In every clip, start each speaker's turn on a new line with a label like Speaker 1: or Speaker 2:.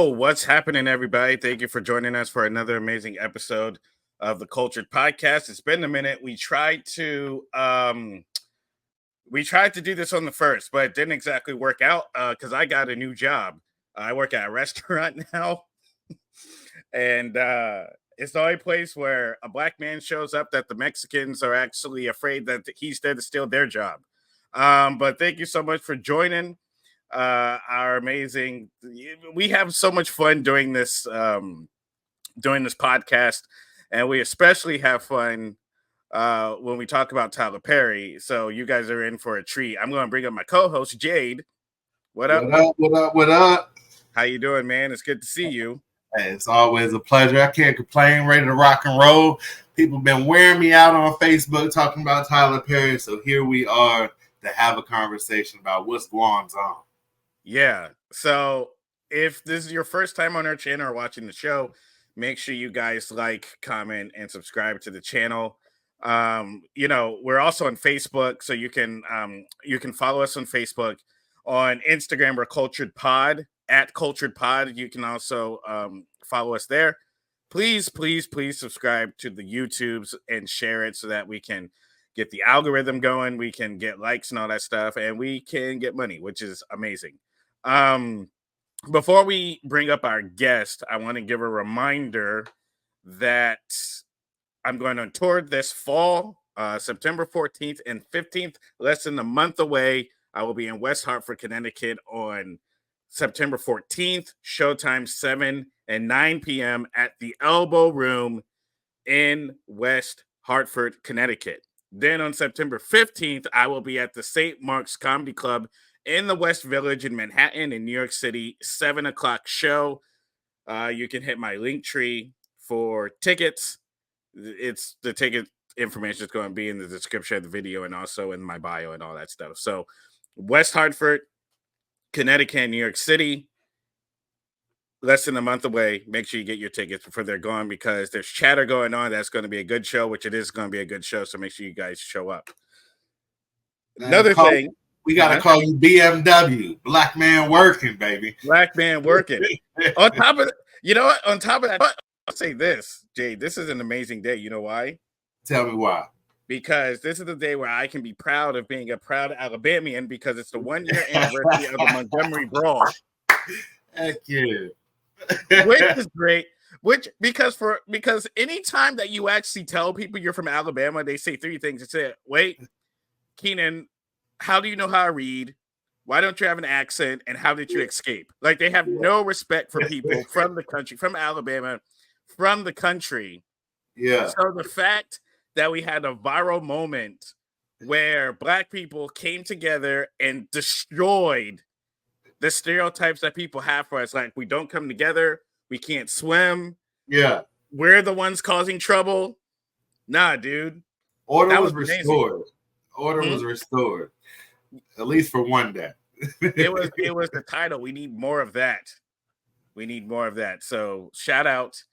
Speaker 1: Oh, what's happening, everybody? Thank you for joining us for another amazing episode of the Cultured Podcast. It's been a minute. We tried to do this on the first, but it didn't exactly work out because I got a new job. I work at a restaurant now, and it's the only place where a black man shows up that the Mexicans are actually afraid that he's there to steal their job. But thank you so much for joining our amazing. We have so much fun doing this podcast, and we especially have fun when we talk about Tyler Perry. So you guys are in for a treat. I'm going to bring up my co-host Jade. What up?
Speaker 2: What up? What up? What up?
Speaker 1: How you doing, man? It's good to see you.
Speaker 2: Hey, it's always a pleasure. I can't complain. Ready to rock and roll. People been wearing me out on Facebook talking about Tyler Perry, so here we are to have a conversation about what's going on.
Speaker 1: Yeah. So if this is your first time on our channel or watching the show, make sure you guys like, comment, and subscribe to the channel. We're also on Facebook, so you can follow us on Facebook. On Instagram, we're Kultur'd Pod, at Kultur'd Pod. You can also follow us there. Please subscribe to the YouTubes and share it so that we can get the algorithm going. We can get likes and all that stuff, and we can get money, which is amazing. Before we bring up our guest, I want to give a reminder that I'm going on tour this fall, September 14th and 15th, less than a month away. I will be in West Hartford, Connecticut on September 14th, showtime 7 and 9 p.m. at the Elbow Room in West Hartford, Connecticut. Then on September 15th, I will be at the St. Mark's Comedy Club in the West Village in Manhattan in New York City, 7 o'clock show. You can hit my link tree for tickets. It's the ticket information is going to be in the description of the video and also in my bio and all that stuff. So West Hartford, Connecticut, and New York City, less than a month away. Make sure you get your tickets before they're gone because there's chatter going on. That's going to be a good show, which it is going to be a good show. So make sure you guys show up. Another thing.
Speaker 2: We got to call you BMW, Black Man Working, baby.
Speaker 1: Black Man Working. On top of that, I'll say this, Jade, this is an amazing day. You know why?
Speaker 2: Tell me why.
Speaker 1: Because this is the day where I can be proud of being a proud Alabamian because it's the 1 year anniversary of the Montgomery Brawl.
Speaker 2: Heck yeah.
Speaker 1: Which is great. Because anytime that you actually tell people you're from Alabama, they say three things. They say, wait, Keenan, how do you know how to read? Why don't you have an accent? And how did you escape? Like, they have no respect for people from the country, from Alabama, from the country.
Speaker 2: Yeah.
Speaker 1: So the fact that we had a viral moment where Black people came together and destroyed the stereotypes that people have for us. Like, we don't come together. We can't swim.
Speaker 2: Yeah.
Speaker 1: We're the ones causing trouble. Nah, dude.
Speaker 2: Order was restored. Order was restored. At least for one day.
Speaker 1: It was the title. We need more of that. So shout out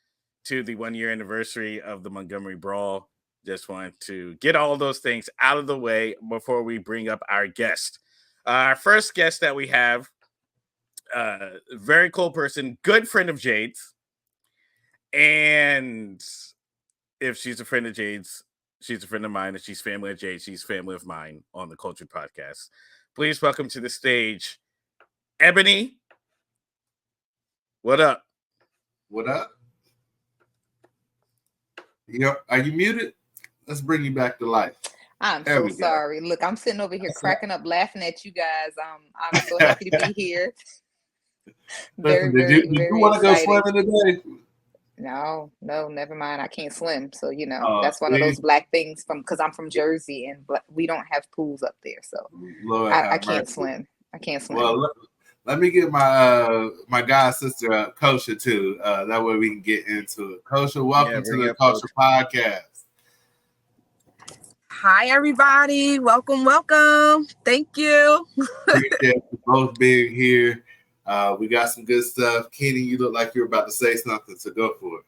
Speaker 1: to the 1 year anniversary of the Montgomery Brawl. Just want to get all those things out of the way before we bring up our guest. Our first guest that we have, very cool person, good friend of Jade's. And if she's a friend of Jade's, she's a friend of mine. If she's family of Jade, she's family of mine on the Kultur'd Podcast. Please welcome to the stage, Ebony. What up?
Speaker 2: What up? Are you muted? Let's bring you back to life.
Speaker 3: I'm so sorry. Look, I'm sitting over here cracking up, laughing at you guys. I'm so happy to be here.
Speaker 2: Did you want to go swimming today?
Speaker 3: No, never mind. I can't swim, so that's one of those Black things because I'm from Jersey and we don't have pools up there, so
Speaker 2: Lord,
Speaker 3: I can't swim.
Speaker 2: Well, let me get my god sister Kosha too. That way we can get into it. Kosha, welcome to the Kosha Podcast.
Speaker 4: Hi, everybody. Welcome. Thank you.
Speaker 2: Appreciate you both being here. We got some good stuff. Kenny, you look like you're about to say something, so go for it.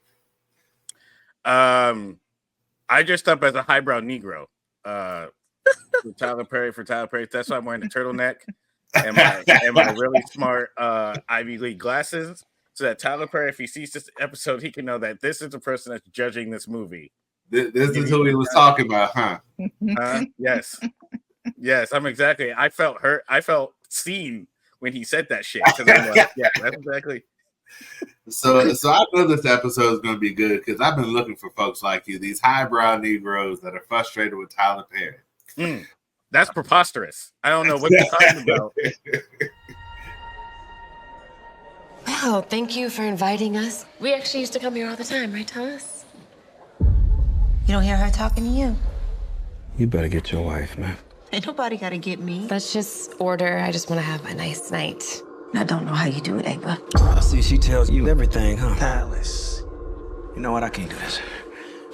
Speaker 1: I dressed up as a highbrow Negro for Tyler Perry. That's why I'm wearing the turtleneck and my really smart Ivy League glasses. so that Tyler Perry, if he sees this episode, he can know that this is the person that's judging this movie.
Speaker 2: This is who he was talking about, huh?
Speaker 1: Yes. Yes, I felt hurt. I felt seen when he said that shit. I'm like, yeah, that's exactly.
Speaker 2: So I know this episode is going to be good because I've been looking for folks like you, these highbrow Negroes that are frustrated with Tyler Perry.
Speaker 1: That's preposterous. I don't know what you're talking about.
Speaker 5: Well, thank you for inviting us. We actually used to come here all the time, right, Thomas?
Speaker 6: You don't hear her talking to you?
Speaker 7: You better get your wife, man.
Speaker 6: Ain't nobody gotta get me.
Speaker 5: Let's just order. I just want to have a nice night.
Speaker 6: I don't know how you do it, Ava.
Speaker 7: I see she tells you everything, huh? Alice. You know what? I can't do this.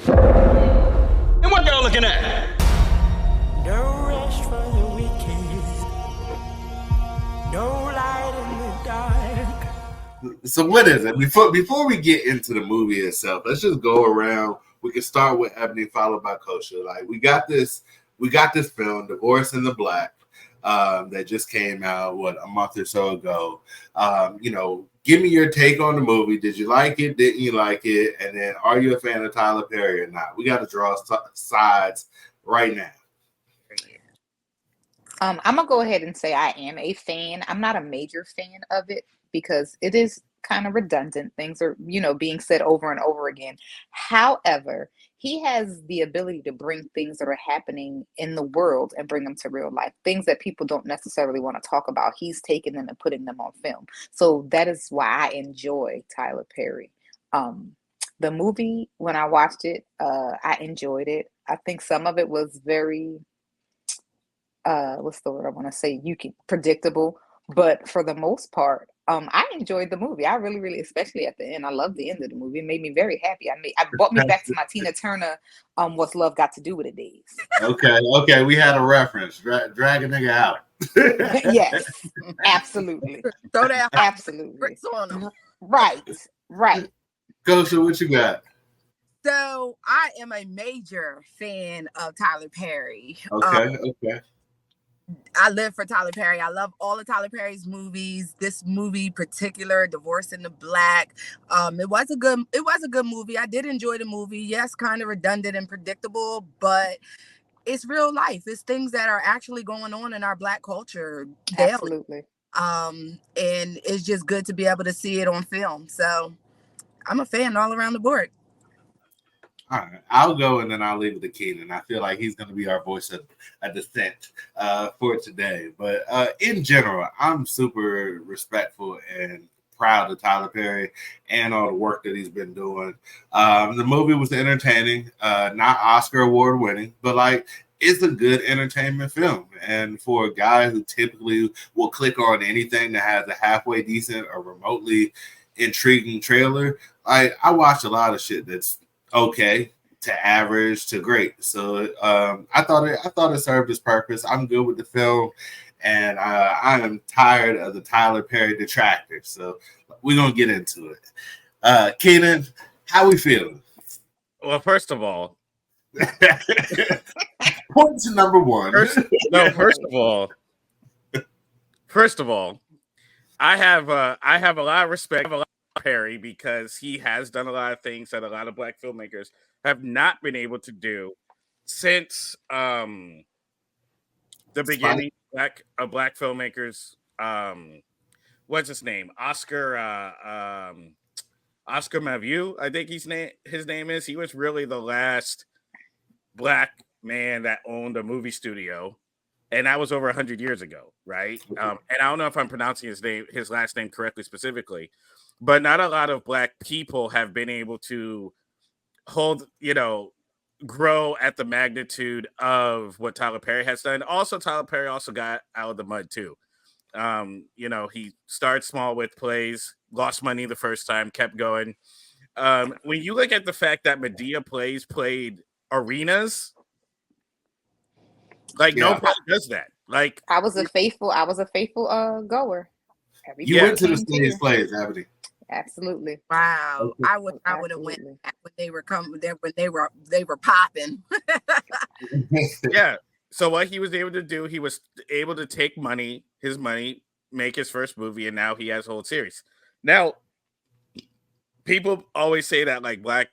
Speaker 7: And what y'all looking at?
Speaker 8: No rest for the weekend. No light in the dark.
Speaker 2: So what is it? Before we get into the movie itself, let's just go around. We can start with Ebony, followed by Kosha. Like we got this film, Divorce in the Black, that just came out a month or so ago. Give me your take on the movie. Did you like it? Didn't you like it? And then, are you a fan of Tyler Perry or not? We got to draw sides right now.
Speaker 3: I'm gonna go ahead and say I am a fan. I'm not a major fan of it because it is kind of redundant. Things are, being said over and over again. However, he has the ability to bring things that are happening in the world and bring them to real life. Things that people don't necessarily want to talk about. He's taking them and putting them on film. So that is why I enjoy Tyler Perry. The movie, when I watched it, I enjoyed it. I think some of it was very, what's the word I want to say? Predictable. But for the most part, I enjoyed the movie. I really, really, especially at the end. I loved the end of the movie. It made me very happy. I brought me back to my Tina Turner, What's Love Got to Do with It days.
Speaker 2: Okay. We had a reference. Drag a nigga out.
Speaker 3: Yes, absolutely.
Speaker 4: Throw that
Speaker 3: absolutely.
Speaker 4: bricks on them.
Speaker 3: Right.
Speaker 2: Kosha, what you got?
Speaker 4: So I am a major fan of Tyler Perry.
Speaker 2: Okay.
Speaker 4: I live for Tyler Perry. I love all of Tyler Perry's movies. This movie, particular, Divorce in the Black. It was a good movie. I did enjoy the movie. Yes, kind of redundant and predictable, but it's real life. It's things that are actually going on in our Black culture daily.
Speaker 3: Absolutely.
Speaker 4: And it's just good to be able to see it on film. So I'm a fan all around the board.
Speaker 2: All right, I'll go and then I'll leave it to Keenan. I feel like he's going to be our voice of dissent for today. But in general, I'm super respectful and proud of Tyler Perry and all the work that he's been doing. The movie was entertaining, not Oscar award winning, but it's a good entertainment film. And for a guy who typically will click on anything that has a halfway decent or remotely intriguing trailer, I watched a lot of shit that's okay to average to great. So I thought it served its purpose. I'm good with the film, and I am tired of the Tyler Perry detractors. So we're gonna get into it. Keenan, how we feeling?
Speaker 1: Well, first of all,
Speaker 2: point to number one.
Speaker 1: First of all, I have a lot of respect for Perry because he has done a lot of things that a lot of Black filmmakers have not been able to do since the beginning of Black filmmakers. What's his name? Oscar Maviu, I think his name is. He was really the last Black man that owned a movie studio, and that was over 100 years ago, right? And I don't know if I'm pronouncing his last name correctly specifically, but not a lot of Black people have been able to grow at the magnitude of what Tyler Perry has done. Also, Tyler Perry also got out of the mud too. He started small with plays, lost money the first time, kept going. When you look at the fact that Medea played arenas, nobody does that.
Speaker 3: I was a faithful goer.
Speaker 2: You went to the stage plays, Ebony.
Speaker 3: Absolutely.
Speaker 4: Wow.
Speaker 2: Okay.
Speaker 4: I would have went when they were coming there, when they were popping.
Speaker 1: Yeah. So what he was able to do, he was able to take his money, make his first movie, and now he has a whole series. Now, people always say that like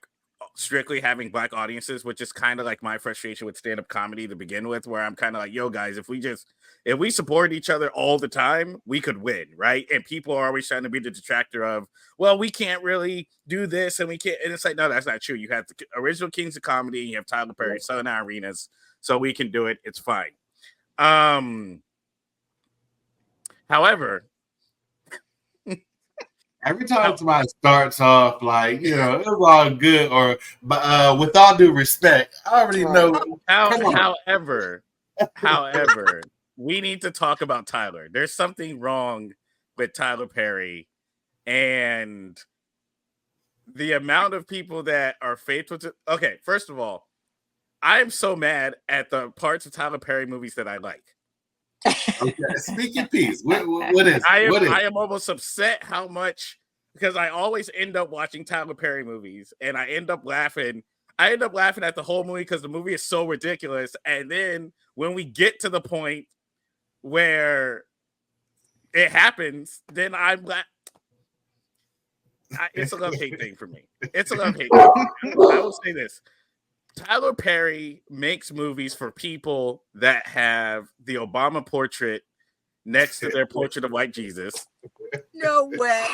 Speaker 1: strictly having black audiences, which is kind of like my frustration with stand-up comedy to begin with, where I'm kind of like, yo guys, if we support each other all the time, we could win, right? And people are always trying to be the detractor of, well, we can't really do this and we can't, and it's like, no, that's not true. You have the original kings of comedy and you have Tyler Perry selling out arenas, so we can do it. It's fine. However,
Speaker 2: every time somebody starts off like, it's all good, or with all due respect, I already know.
Speaker 1: However, we need to talk about Tyler. There's something wrong with Tyler Perry, and the amount of people that are faithful to. Okay, first of all, I'm so mad at the parts of Tyler Perry movies that I like.
Speaker 2: Okay, speak your piece. What is?
Speaker 1: I am almost upset how much, because I always end up watching Tyler Perry movies and I end up laughing. I end up laughing at the whole movie because the movie is so ridiculous. And then when we get to the point where it happens, then I'm like, it's a love-hate thing for me. It's a love-hate thing. I will say this. Tyler Perry makes movies for people that have the Obama portrait next to their portrait of white Jesus.
Speaker 4: No way.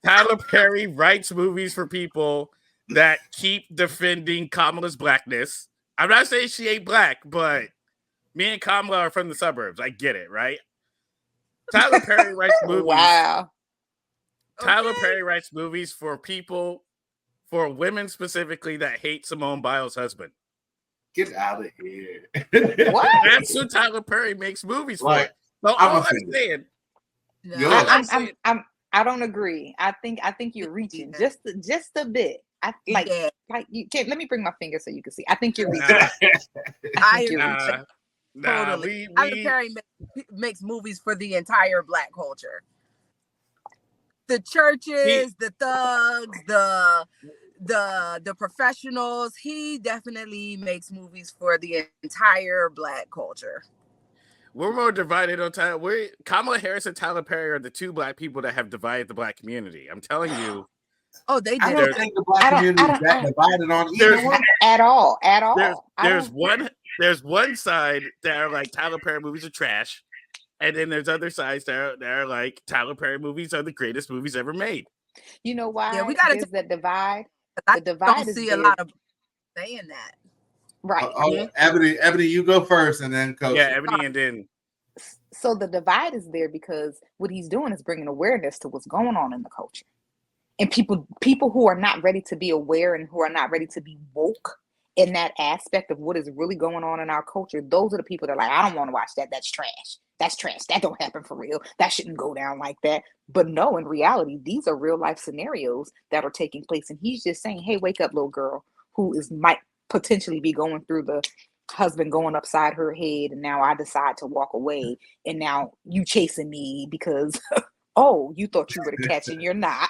Speaker 1: Tyler Perry writes movies for people that keep defending Kamala's blackness. I'm not saying she ain't black, but me and Kamala are from the suburbs. I get it, right? Tyler Perry writes movies.
Speaker 3: Wow.
Speaker 1: Tyler Perry writes movies for people, for women specifically, that hate Simone Biles' husband.
Speaker 2: Get out of here.
Speaker 3: What?
Speaker 1: That's who Tyler Perry makes movies for.
Speaker 2: Like,
Speaker 1: So all I'm saying,
Speaker 3: I don't agree. I think you're reaching just a bit. I like you can't. Let me bring my finger so you can see. I think you're reaching.
Speaker 4: I agree.
Speaker 1: Totally.
Speaker 4: Tyler Perry makes movies for the entire black culture. The churches, the thugs, the professionals. He definitely makes movies for the entire black culture.
Speaker 1: We're more divided on Tyler. Kamala Harris and Tyler Perry are the two black people that have divided the black community. I'm telling you.
Speaker 4: Oh, they did.
Speaker 2: I don't think the black community is that divided on either one.
Speaker 3: At all.
Speaker 1: There's one side that are like Tyler Perry movies are trash, and then there's other sides that are like Tyler Perry movies are the greatest movies ever made.
Speaker 3: You know why?
Speaker 4: Yeah, we got to
Speaker 3: that divide.
Speaker 4: The divide don't see a lot of saying that.
Speaker 3: Right.
Speaker 2: Ebony, you go first, and then Kosha.
Speaker 1: Yeah, Ebony, and then.
Speaker 3: So the divide is there because what he's doing is bringing awareness to what's going on in the culture, and people who are not ready to be aware and who are not ready to be woke in that aspect of what is really going on in our culture. Those are the people that are like, I don't want to watch that. That's trash. That's trash. That don't happen for real. That shouldn't go down like that. But no, in reality, these are real life scenarios that are taking place. And he's just saying, hey, wake up, little girl, who might potentially be going through the husband going upside her head. And now I decide to walk away. And now you chasing me because, oh, you thought you were the catch and you're not.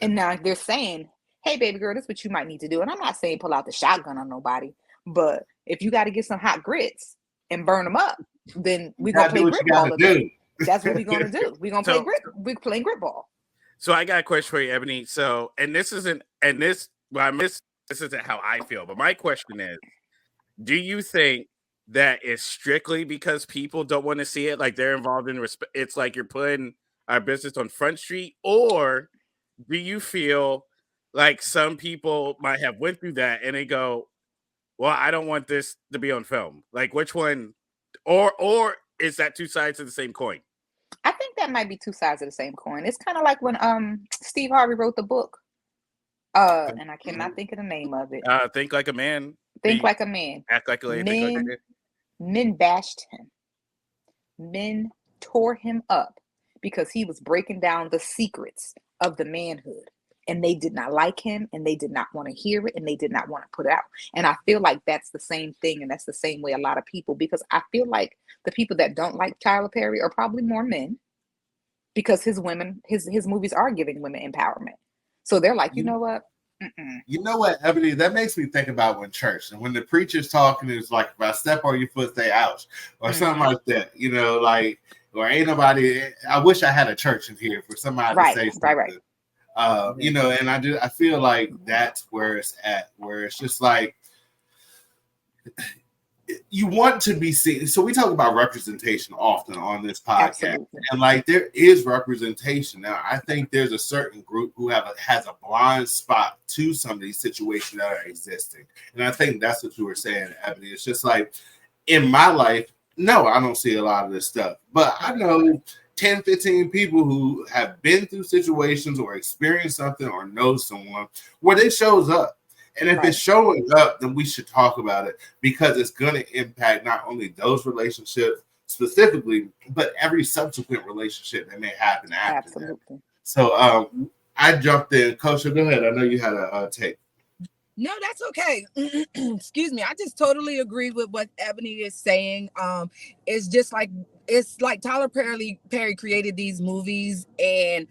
Speaker 3: And now they're saying, hey, baby girl, this is what you might need to do. And I'm not saying pull out the shotgun on nobody. But if you got to get some hot grits and burn them up, then we're going to play grit ball again. That's what we're going to do. We're going to play grit. We're playing grit ball.
Speaker 1: So I got a question for you, Ebony. So, this isn't how I feel, but my question is, do you think that it's strictly because people don't want to see it? Like they're involved in respect. It's like you're putting our business on Front Street, or do you feel like some people might have went through that and they go, well, I don't want this to be on film. Like which one, or is that two sides of the same coin?
Speaker 3: I think that might be two sides of the same coin. It's kind of like when Steve Harvey wrote the book. And I cannot think of the name of it.
Speaker 1: Think Like a Man.
Speaker 3: Think Like a Man.
Speaker 1: Act Like a Lady.
Speaker 3: Men bashed him. Men tore him up because he was breaking down the secrets of the manhood. And they did not like him, and they did not want to hear it, and they did not want to put it out. And I feel like that's the same thing, and that's the same way a lot of people, because I feel like the people that don't like Tyler Perry are probably more men, because his movies are giving women empowerment. So they're like, you know what?
Speaker 2: You know what, Ebony? That makes me think about when church and when the preacher's talking, it's like, if I step on your foot, stay out, or something like that. You know, like, or ain't nobody. I wish I had a church in here for somebody to say something.
Speaker 3: Right.
Speaker 2: You know, and I feel like that's where it's at, where it's just like you want to be seen. So we talk about representation often on this podcast.
Speaker 3: Absolutely.
Speaker 2: And like there is representation. Now I think there's a certain group who has a blind spot to some of these situations that are existing. And I think that's what you were saying, Ebony. It's just like in my life, no, I don't see a lot of this stuff. But I know 10, 15 people who have been through situations or experienced something or know someone where it shows up. And if it's showing up, then we should talk about it because it's going to impact not only those relationships specifically, but every subsequent relationship that may happen after that. So I jumped in. Kosha, go ahead. I know you had a take.
Speaker 4: No, that's okay. Excuse me. I just totally agree with what Ebony is saying. It's just like Tyler Perry created these movies, and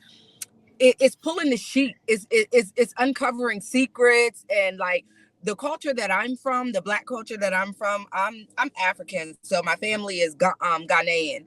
Speaker 4: it's pulling the sheet. It's uncovering secrets, and like the culture that I'm from, the Black culture that I'm from. I'm African, so my family is Ghanaian.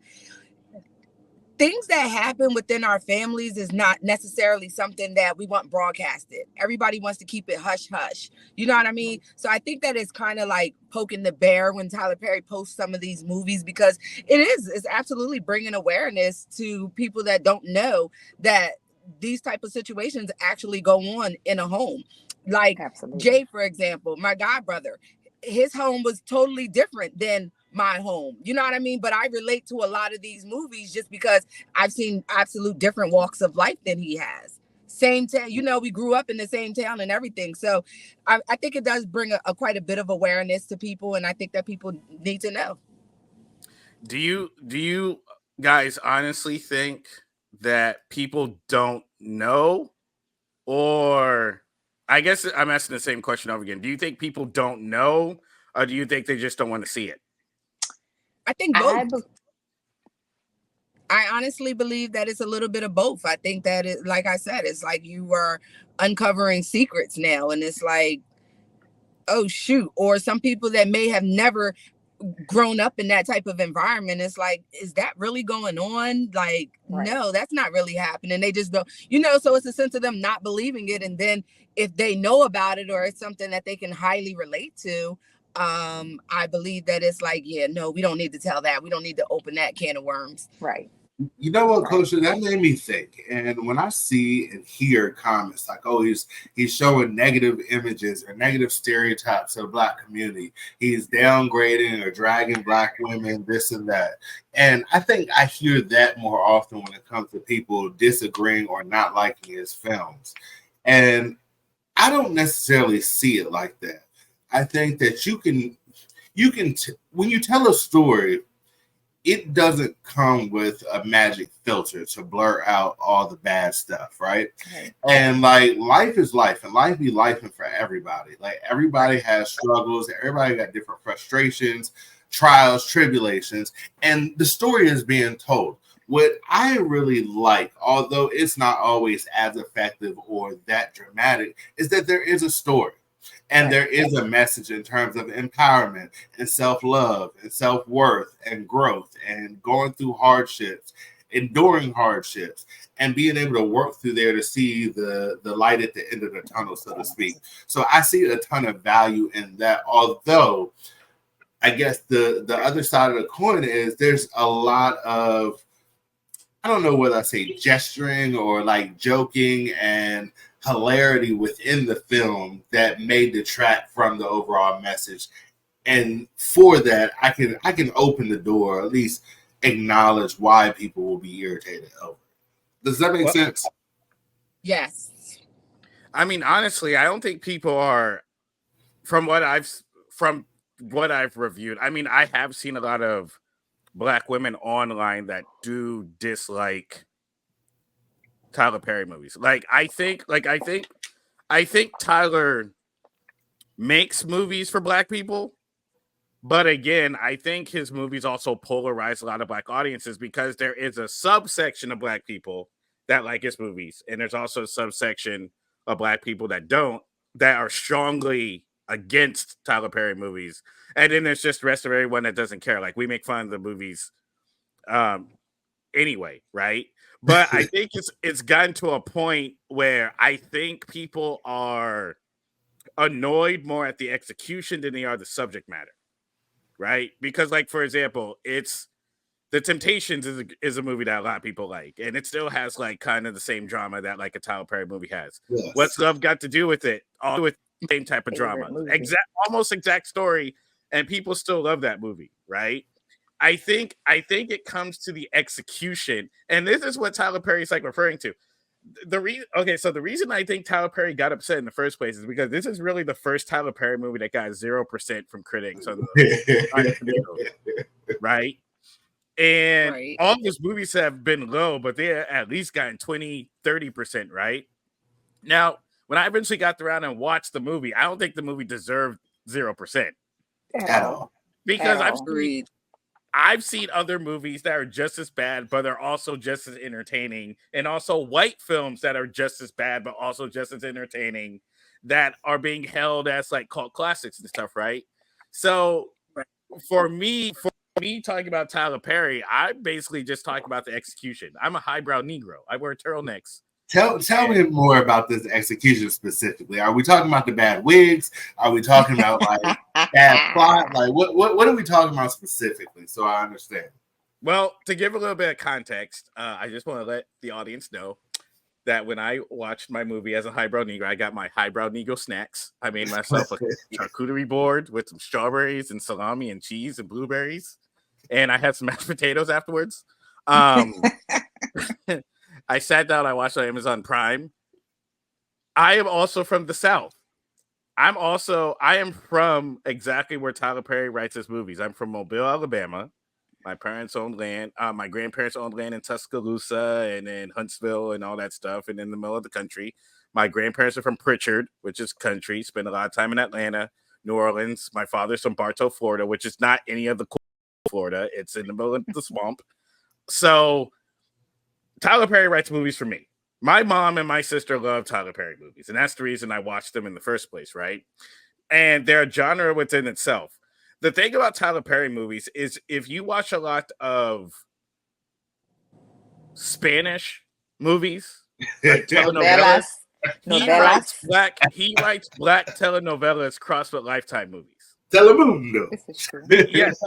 Speaker 4: Things that happen within our families is not necessarily something that we want broadcasted. Everybody wants to keep it hush hush. You know what I mean? So I think that it's kind of like poking the bear when Tyler Perry posts some of these movies, because it's absolutely bringing awareness to people that don't know that these type of situations actually go on in a home. Like Jay, for example, my god brother, his home was totally different than my home. You know what I mean? But I relate to a lot of these movies just because I've seen absolute different walks of life than he has. Same town, you know, we grew up in the same town and everything. So I think it does bring a quite a bit of awareness to people, and I think that people need to know.
Speaker 1: Do you guys honestly think that people don't know? Or I guess I'm asking the same question over again. Do you think people don't know, or do you think they just don't want to see it?
Speaker 4: I think both. I honestly believe that it's a little bit of both. I think that it, like I said, it's like you are uncovering secrets now, and it's like, oh shoot. Or some people that may have never grown up in that type of environment, it's like, is that really going on? Like, no, that's not really happening. They just don't, you know. So it's a sense of them not believing it, and then if they know about it or it's something that they can highly relate to, I believe that it's like, yeah, no, we don't need to tell that. We don't need to open that can of worms.
Speaker 3: Right.
Speaker 2: You know what, Kosha, that made me think. And when I see and hear comments like, oh, he's showing negative images or negative stereotypes of the Black community, he's downgrading or dragging Black women, this and that. And I think I hear that more often when it comes to people disagreeing or not liking his films. And I don't necessarily see it like that. I think that you can when you tell a story, it doesn't come with a magic filter to blur out all the bad stuff, right? And like life is life, and life be lifing for everybody. Like everybody has struggles, everybody got different frustrations, trials, tribulations, and the story is being told. What I really like, although it's not always as effective or that dramatic, is that there is a story. And there is a message in terms of empowerment and self-love and self-worth and growth and going through hardships, enduring hardships, and being able to work through there to see the light at the end of the tunnel, so to speak. So I see a ton of value in that. Although I guess the other side of the coin is there's a lot of, I don't know whether I say gesturing or like joking and hilarity within the film that may detract from the overall message. And for that, I can open the door, or at least acknowledge why people will be irritated over it. Does that make sense?
Speaker 4: Yes.
Speaker 1: I mean, honestly, I don't think people are, from what I've reviewed. I mean, I have seen a lot of Black women online that do dislike Tyler Perry movies. I think Tyler makes movies for Black people, but again, I think his movies also polarize a lot of Black audiences because there is a subsection of Black people that like his movies, and there's also a subsection of Black people that are strongly against Tyler Perry movies, and then there's just the rest of everyone that doesn't care. Like we make fun of the movies anyway, right? But I think it's gotten to a point where I think people are annoyed more at the execution than they are the subject matter, right? Because, like, for example, it's The Temptations is a movie that a lot of people like, and it still has like kind of the same drama that like a Tyler Perry movie has.
Speaker 2: Yes.
Speaker 1: What's Love got to do with it? All with the same type of drama, almost exact story, and people still love that movie, right? I think it comes to the execution, and this is what Tyler Perry's like referring to. The reason I think Tyler Perry got upset in the first place is because this is really the first Tyler Perry movie that got 0% from critics on the right? And all his movies have been low, but they at least gotten 20-30%, right? Now, when I eventually got around and watched the movie, I don't think the movie deserved 0%
Speaker 2: at all.
Speaker 1: Because I've seen other movies that are just as bad, but are also just as entertaining, and also white films that are just as bad, but also just as entertaining, that are being held as like cult classics and stuff, right? So for me talking about Tyler Perry, I basically just talk about the execution. I'm a highbrow Negro. I wear turtlenecks.
Speaker 2: Tell me more about this execution specifically. Are we talking about the bad wigs? Are we talking about like bad plot? Like what are we talking about specifically? So I understand.
Speaker 1: Well, to give a little bit of context, I just want to let the audience know that when I watched my movie as a highbrow Negro, I got my highbrow Negro snacks. I made myself a charcuterie board with some strawberries and salami and cheese and blueberries, and I had some mashed potatoes afterwards. I sat down, I watched on Amazon Prime. I am also from the South. I am from exactly where Tyler Perry writes his movies. I'm from Mobile, Alabama. My parents owned land. My grandparents owned land in Tuscaloosa and in Huntsville and all that stuff, and in the middle of the country. My grandparents are from Pritchard, which is country. Spent a lot of time in Atlanta, New Orleans. My father's from Bartow, Florida, which is not any of the cool Florida. It's in the middle of the swamp. So Tyler Perry writes movies for me. My mom and my sister love Tyler Perry movies, and that's the reason I watched them in the first place, right? And they're a genre within itself. The thing about Tyler Perry movies is if you watch a lot of Spanish movies, like telenovelas, he writes black telenovelas crossed with Lifetime movies.
Speaker 2: Telemundo.
Speaker 3: This is true.
Speaker 1: Yes,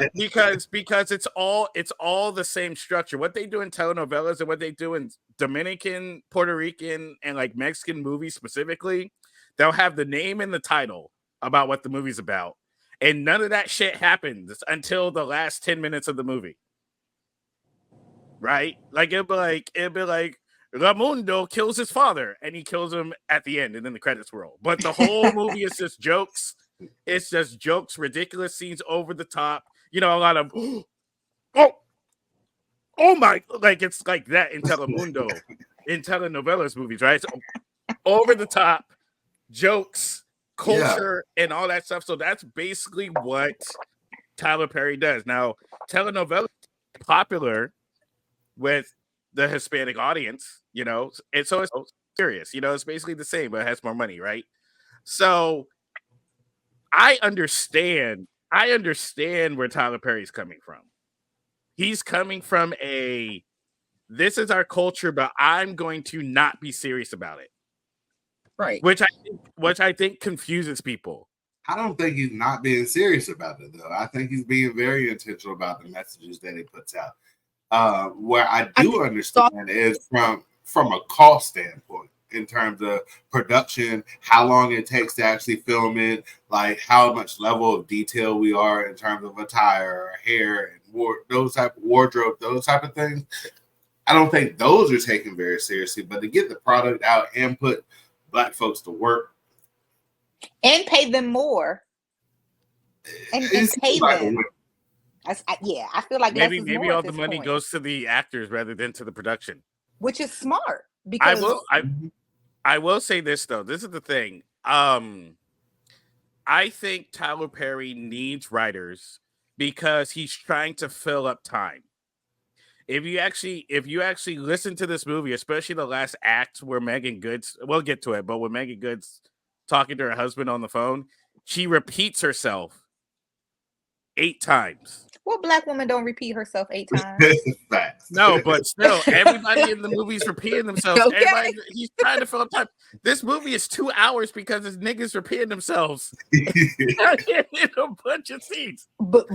Speaker 1: because it's all the same structure. What they do in telenovelas and what they do in Dominican, Puerto Rican, and like Mexican movies specifically, they'll have the name and the title about what the movie's about, and none of that shit happens until the last 10 minutes of the movie. Right? Like it'd be like Ramundo kills his father, and he kills him at the end, and then the credits roll. But the whole movie is just jokes. It's just jokes, ridiculous scenes, over the top. You know, a lot of oh my, like it's like that in Telemundo, in telenovelas movies, right? So, over the top jokes, culture, and all that stuff. So that's basically what Tyler Perry does. Now, telenovelas are popular with the Hispanic audience, you know, and so it's serious. You know, it's basically the same, but it has more money, right? So I understand where Tyler Perry's coming from. He's coming from this is our culture, but I'm going to not be serious about it.
Speaker 4: Right.
Speaker 1: Which I think confuses people.
Speaker 2: I don't think he's not being serious about it, though. I think he's being very intentional about the messages that he puts out. Where I do understand is from a cost standpoint, in terms of production, how long it takes to actually film it, like how much level of detail we are in terms of attire, or hair, and those type of wardrobe, those type of things. I don't think those are taken very seriously, but to get the product out and put Black folks to work
Speaker 3: and pay them more, and pay them. I feel like
Speaker 1: maybe all the money goes to the actors rather than to the production,
Speaker 3: which is smart. Because
Speaker 1: I will say this though. This is the thing. I think Tyler Perry needs writers because he's trying to fill up time. If you actually listen to this movie, especially the last act where Megan Good's, we'll get to it, but when Megan Good's talking to her husband on the phone, she repeats herself 8 times.
Speaker 3: What black woman don't repeat herself 8 times?
Speaker 2: Facts.
Speaker 1: No, but still, everybody in the movie's repeating themselves.
Speaker 4: Okay.
Speaker 1: Everybody, he's trying to fill up time. This movie is 2 hours because his niggas repeating themselves in a bunch of scenes.
Speaker 3: But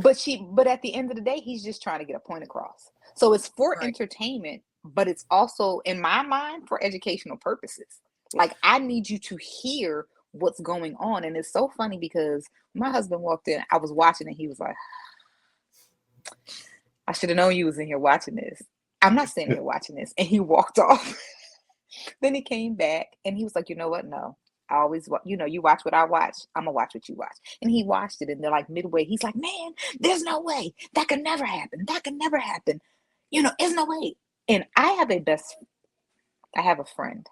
Speaker 3: at the end of the day, he's just trying to get a point across. So it's for
Speaker 4: Right.
Speaker 3: entertainment, but it's also, in my mind, for educational purposes. Like, I need you to hear what's going on. And it's so funny because my husband walked in, I was watching, and he was like, I should have known you was in here watching this. I'm not sitting here watching this. And he walked off. Then he came back and he was like, you know what? No, I always, you watch what I watch. I'm going to watch what you watch. And he watched it. And they're like midway. He's like, man, there's no way. That could never happen. That could never happen. There's no way. And I have a friend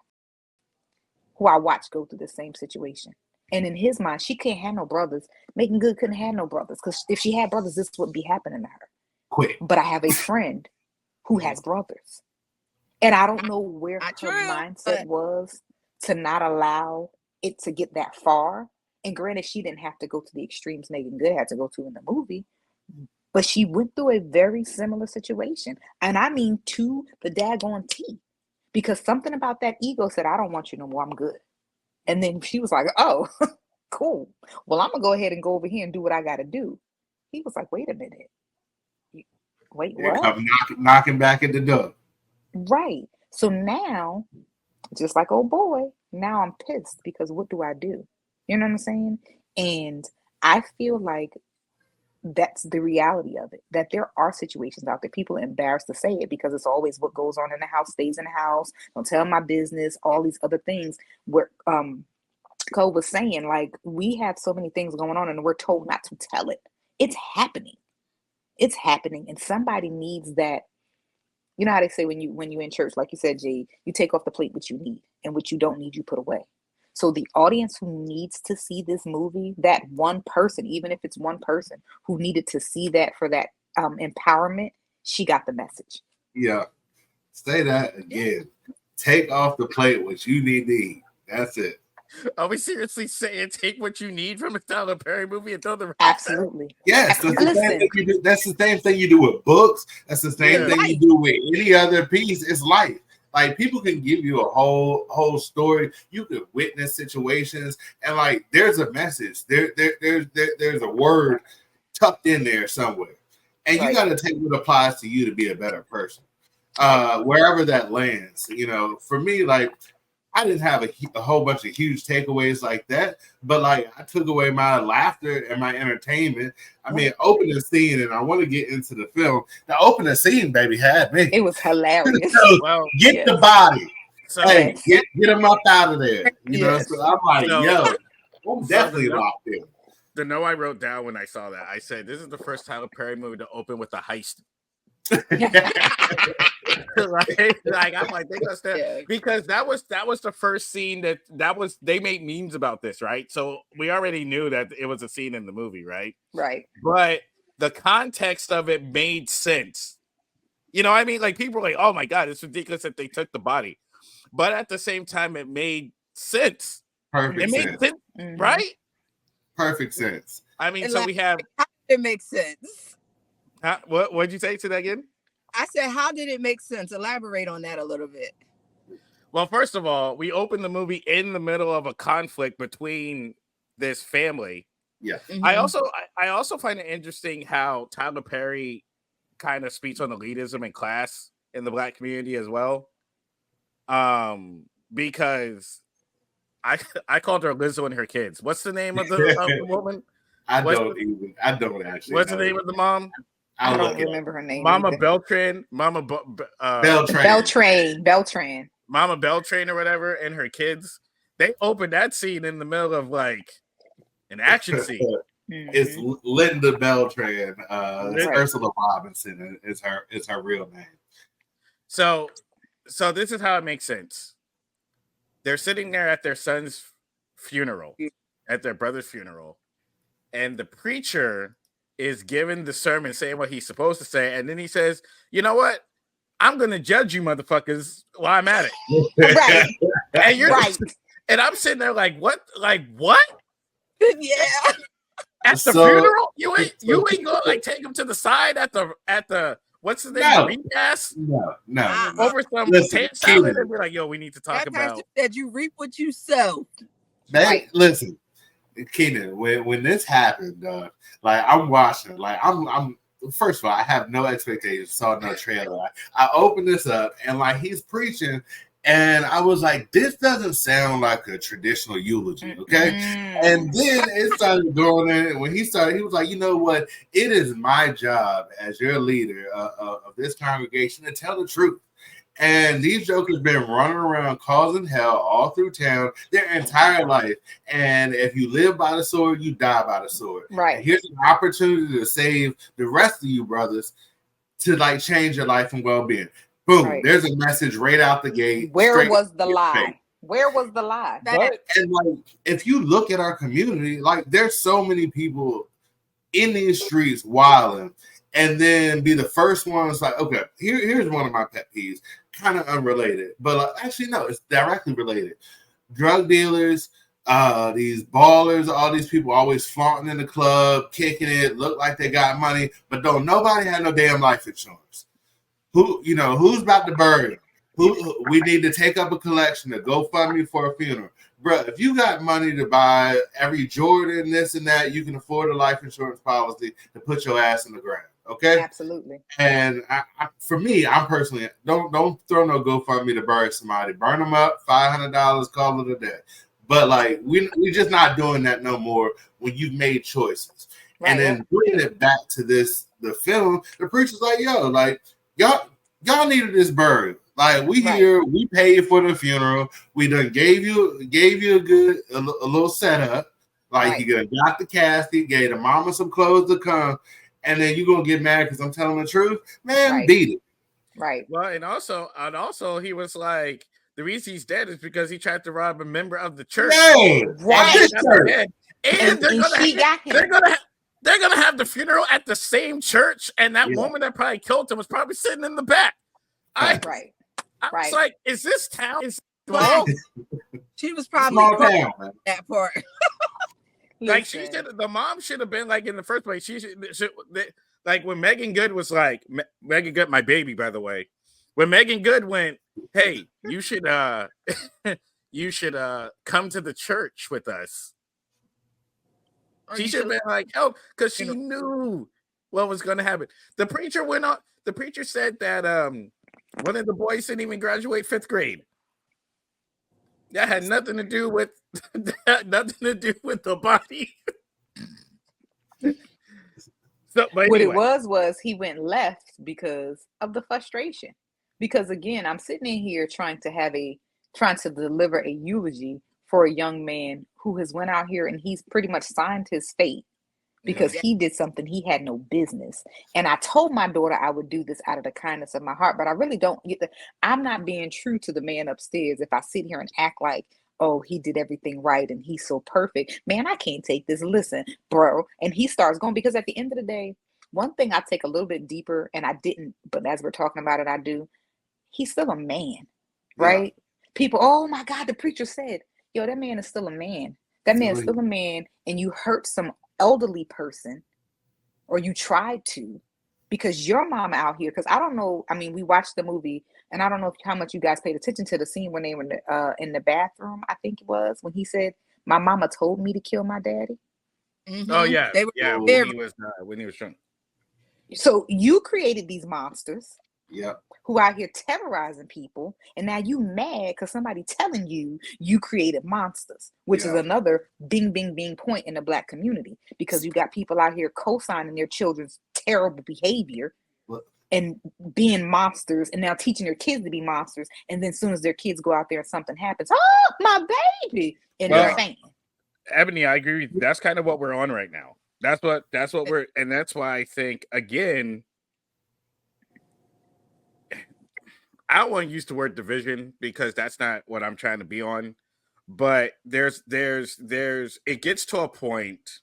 Speaker 3: who I watch go through the same situation. And in his mind, she can't have no brothers. Making Good couldn't have no brothers, because if she had brothers, this wouldn't be happening to her.
Speaker 2: Quick.
Speaker 3: But I have a friend who has brothers. And I don't know where her mindset was to not allow it to get that far. And granted, she didn't have to go to the extremes Megan Good had to go to in the movie. But she went through a very similar situation. And I mean to the daggone T. Because something about that ego said, I don't want you no more. I'm good. And then she was like, oh, cool. Well, I'm going to go ahead and go over here and do what I got to do. He was like, wait a minute. Wait, what?
Speaker 2: Come knocking back at the door.
Speaker 3: Right. So now, just like old boy, now I'm pissed because what do I do? You know what I'm saying? And I feel like that's the reality of it, that there are situations out there. People are embarrassed to say it because it's always what goes on in the house stays in the house. Don't tell my business, all these other things where Cole was saying, like, we have so many things going on and we're told not to tell it. It's happening. It's happening. And somebody needs that. You know how they say when you're in church, like you said, Jade, you take off the plate what you need and what you don't need, you put away. So the audience who needs to see this movie, that one person, even if it's one person who needed to see that for that empowerment, she got the message.
Speaker 2: Yeah. Say that again. Take off the plate what you need to eat. That's it.
Speaker 1: Are we seriously saying take what you need from a Tyler Perry movie and throw the rest
Speaker 3: Absolutely.
Speaker 2: Yes, that's the same thing you do. That's the same thing you do with books. That's the same thing you do with any other piece. It's life. Like, people can give you a whole story. You can witness situations, and like there's a message. There's a word tucked in there somewhere, and you got to take what applies to you to be a better person, wherever that lands. For me, like, I didn't have a whole bunch of huge takeaways like that, but like I took away my laughter and my entertainment. I mean, opening scene, and I want to get into the film. The opening scene, baby, had me.
Speaker 3: It was hilarious.
Speaker 1: Well,
Speaker 2: get the body.
Speaker 1: So,
Speaker 2: hey, get them up out of there. So I'm like, I'm definitely locked in.
Speaker 1: The note I wrote down when I saw that, I said, this is the first Tyler Perry movie to open with a heist. I'm like, they must have, because that was the first scene that was they made memes about this, right? So we already knew that it was a scene in the movie, right?
Speaker 3: Right.
Speaker 1: But the context of it made sense. You know what I mean? Like, people were like, oh my God, it's ridiculous that they took the body. But at the same time, it made sense.
Speaker 2: Perfect sense.
Speaker 1: Right?
Speaker 2: Perfect sense.
Speaker 1: I mean, so we have.
Speaker 4: How did it make sense?
Speaker 1: What'd you say to that again?
Speaker 4: I said, how did it make sense? Elaborate on that a little bit.
Speaker 1: Well, first of all, we opened the movie in the middle of a conflict between this family.
Speaker 2: Yeah.
Speaker 1: Mm-hmm. I also find it interesting how Tyler Perry kind of speaks on elitism and class in the Black community as well. Because I called her Lizzo and her kids. What's the name of the woman?
Speaker 2: I don't actually.
Speaker 1: What's the name of the mom?
Speaker 3: I don't remember her name.
Speaker 1: Mama
Speaker 3: either.
Speaker 1: Beltran.
Speaker 3: Beltran.
Speaker 1: Mama Beltran or whatever, and her kids. They opened that scene in the middle of like an action scene.
Speaker 2: It's Linda Beltran. Ursula Robinson is her real name.
Speaker 1: So this is how it makes sense. They're sitting there at their son's funeral, at their brother's funeral, and the preacher is giving the sermon, saying what he's supposed to say, and then he says, "You know what? I'm gonna judge you, motherfuckers, while I'm at it."
Speaker 3: Right.
Speaker 1: And you're right. And I'm sitting there like, what? Like what?
Speaker 4: Yeah.
Speaker 1: At the funeral, you ain't gonna like take him to the side at the what's his name?
Speaker 2: No.
Speaker 1: Repast
Speaker 2: No.
Speaker 1: over some
Speaker 2: Listen,
Speaker 1: potato salad
Speaker 2: Keenan.
Speaker 1: and be like, yo, we need to talk
Speaker 4: That person
Speaker 1: about.
Speaker 4: said you reap what you sow.
Speaker 2: Listen, Keenan, when this happened, like I'm watching, like I'm first of all, I have no expectations, saw no trailer. I opened this up and like he's preaching, and I was like, this doesn't sound like a traditional eulogy, okay? And then it started going in, and when he started, he was like, you know what? It is my job as your leader of this congregation to tell the truth. And these jokers been running around causing hell all through town their entire life. And if you live by the sword, you die by the sword.
Speaker 3: Right.
Speaker 2: And here's an opportunity to save the rest of you brothers to like change your life and well-being. Boom.
Speaker 3: Right.
Speaker 2: There's a message right out the gate.
Speaker 3: Where was the lie? Where was the lie?
Speaker 2: And like, if you look at our community, like there's so many people in these streets wilding, and then be the first ones like, okay, here's one of my pet peeves, kind of unrelated, but actually no, it's directly related. Drug dealers, these ballers, all these people always flaunting in the club, kicking it, look like they got money, but don't nobody have no damn life insurance. Who's about to bury them? Who we need to take up a collection to GoFundMe for a funeral. Bro, if you got money to buy every Jordan, this and that, you can afford a life insurance policy to put your ass in the ground. Okay?
Speaker 3: Absolutely.
Speaker 2: And for me, I'm personally, don't throw no GoFundMe to bury somebody. Burn them up, $500, call it a day. But like, we just not doing that no more when you've made choices. Right. And then bringing it back to the film, the preacher's like, yo, like, y'all needed this burial. Like we here, we paid for the funeral. We done gave you a little setup. Like you got the casket, gave the mama some clothes to come, and then you gonna get mad because I'm telling the truth, man. Beat it.
Speaker 3: Right.
Speaker 1: Well, and also he was like, the reason he's dead is because he tried to rob a member of the church.
Speaker 3: Right.
Speaker 1: And they're gonna have the funeral at the same church, and that woman that probably killed him was probably sitting in the back. I was like, is this town?
Speaker 4: She was probably that part.
Speaker 1: Like the mom should have been like in the first place. She should like when Megan Good was like, Megan Good, my baby, by the way. When Megan Good went, hey, you should come to the church with us. She should have been like, oh, because she knew what was going to happen. The preacher went on. The preacher said that one of the boys didn't even graduate 5th grade. That had nothing to do with the body. So, but
Speaker 3: what
Speaker 1: anyway.
Speaker 3: it was he went left because of the frustration. Because again, I'm sitting in here trying to deliver a eulogy for a young man who has went out here and he's pretty much signed his fate because he did something he had no business. And I told my daughter I would do this out of the kindness of my heart, but I really don't I'm not being true to the man upstairs if I sit here and act like, oh, he did everything right and he's so perfect. Man, I can't take this. Listen, bro. And he starts going, because at the end of the day, one thing I take a little bit deeper, and I didn't, but as we're talking about it, I do. He's still a man, right? People, oh my God, the preacher said, yo, that man is still a man. That man is still a man, and you hurt some elderly person, or you tried to, because your mom out here, because I don't know, I mean, we watched the movie, and I don't know how much you guys paid attention to the scene when they were in the bathroom, I think it was, when he said, my mama told me to kill my daddy.
Speaker 4: Mm-hmm.
Speaker 1: Oh, yeah.
Speaker 4: They were
Speaker 1: when he was drunk.
Speaker 3: So you created these monsters.
Speaker 2: Yep.
Speaker 3: Who out here terrorizing people, and now you mad because somebody telling you created monsters, which is another bing point in the Black community, because you got people out here co-signing their children's terrible behavior and being monsters, and now teaching their kids to be monsters, and then as soon as their kids go out there and something happens, oh, my baby, and they're saying,
Speaker 1: Ebony, I agree with you. That's kind of what we're on right now. That's what we're, and that's why I think, again, I don't want to use the word division because that's not what I'm trying to be on. But there's it gets to a point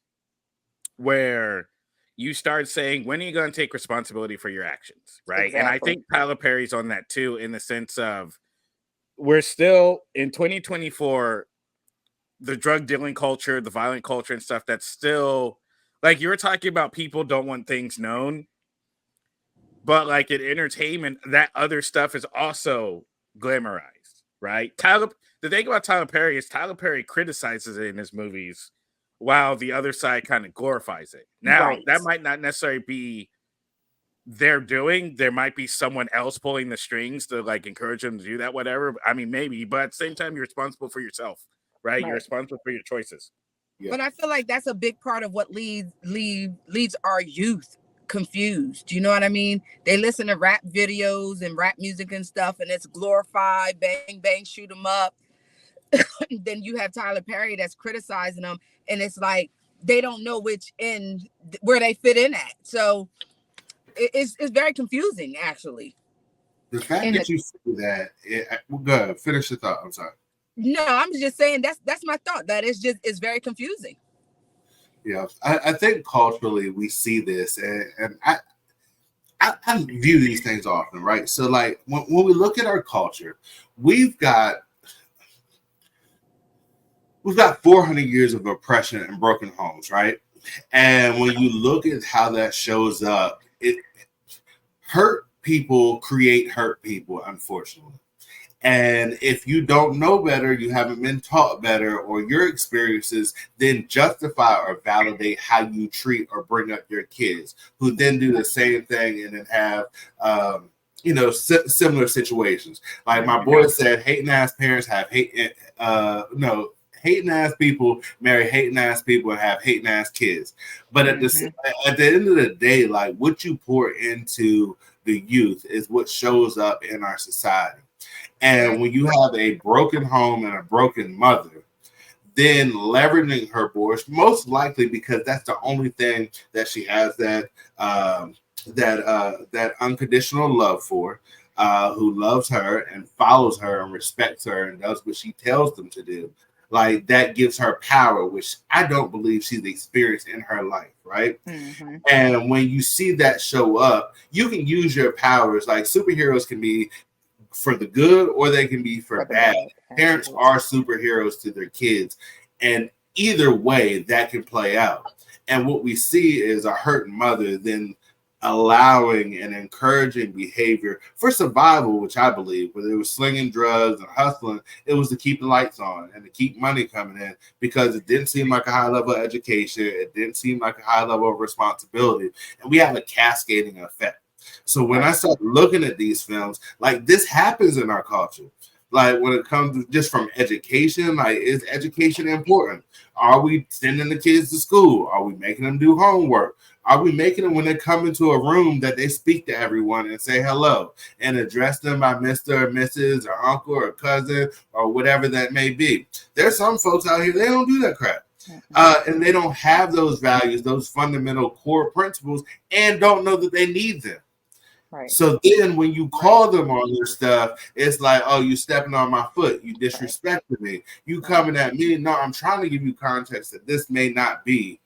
Speaker 1: where you start saying, when are you going to take responsibility for your actions? Right. Exactly. And I think Tyler Perry's on that too, in the sense of we're still in 2024, the drug dealing culture, the violent culture and stuff, that's still like you were talking about people don't want things known, but like in entertainment, that other stuff is also glamorized, right? The thing about Tyler Perry is Tyler Perry criticizes it in his movies while the other side kind of glorifies it. Now,
Speaker 3: Right.
Speaker 1: that might not necessarily be their doing. There might be someone else pulling the strings to like encourage them to do that, whatever. I mean, maybe, but at the same time, you're responsible for yourself, right? You're
Speaker 3: Right.
Speaker 1: responsible for your choices.
Speaker 4: But I feel like that's a big part of what leads our youth confused. You know what I mean? They listen to rap videos and rap music and stuff, and it's glorified, bang bang, shoot 'em up. Then you have Tyler Perry that's criticizing them, and it's like they don't know which end where they fit in at. So it's very confusing, actually.
Speaker 2: The fact
Speaker 3: And
Speaker 2: that you say that, go ahead, finish the thought. I'm sorry.
Speaker 4: No, I'm just saying that's my thought. That it's very confusing.
Speaker 2: Yeah, I think culturally we see this, and I view these things often, right? So, like when we look at our culture, we've got 400 years of oppression and broken homes, right? And when you look at how that shows up, it hurt people create hurt people, unfortunately. And if you don't know better, you haven't been taught better, or your experiences then justify or validate how you treat or bring up your kids, who then do the same thing and then have, similar situations. Like my boy said, hating ass parents have hating ass people marry hating ass people and have hating ass kids. But at the end of the day, like what you pour into the youth is what shows up in our society. And when you have a broken home and a broken mother, then leveraging her voice, most likely because that's the only thing that she has that unconditional love for, who loves her and follows her and respects her and does what she tells them to do. Like that gives her power, which I don't believe she's experienced in her life, right? Mm-hmm. And when you see that show up, you can use your powers. Like superheroes can be for the good or they can be for bad. Parents are superheroes to their kids, and either way that can play out. And what we see is a hurt mother then allowing and encouraging behavior for survival, which I believe, whether it was slinging drugs and hustling, it was to keep the lights on and to keep money coming in, because it didn't seem like a high level of education, it didn't seem like a high level of responsibility, and we have a cascading effect. So when I start looking at these films, like this happens in our culture. Like when it comes to just from education, like is education important? Are we sending the kids to school? Are we making them do homework? Are we making them when they come into a room that they speak to everyone and say hello and address them by Mr. or Mrs. or uncle or cousin or whatever that may be? There's some folks out here, they don't do that crap. And they don't have those values, those fundamental core principles, and don't know that they need them. Right. So then when you call them on this stuff, it's like, oh, you stepping on my foot. You disrespected me. You coming at me. No, I'm trying to give you context that this may not be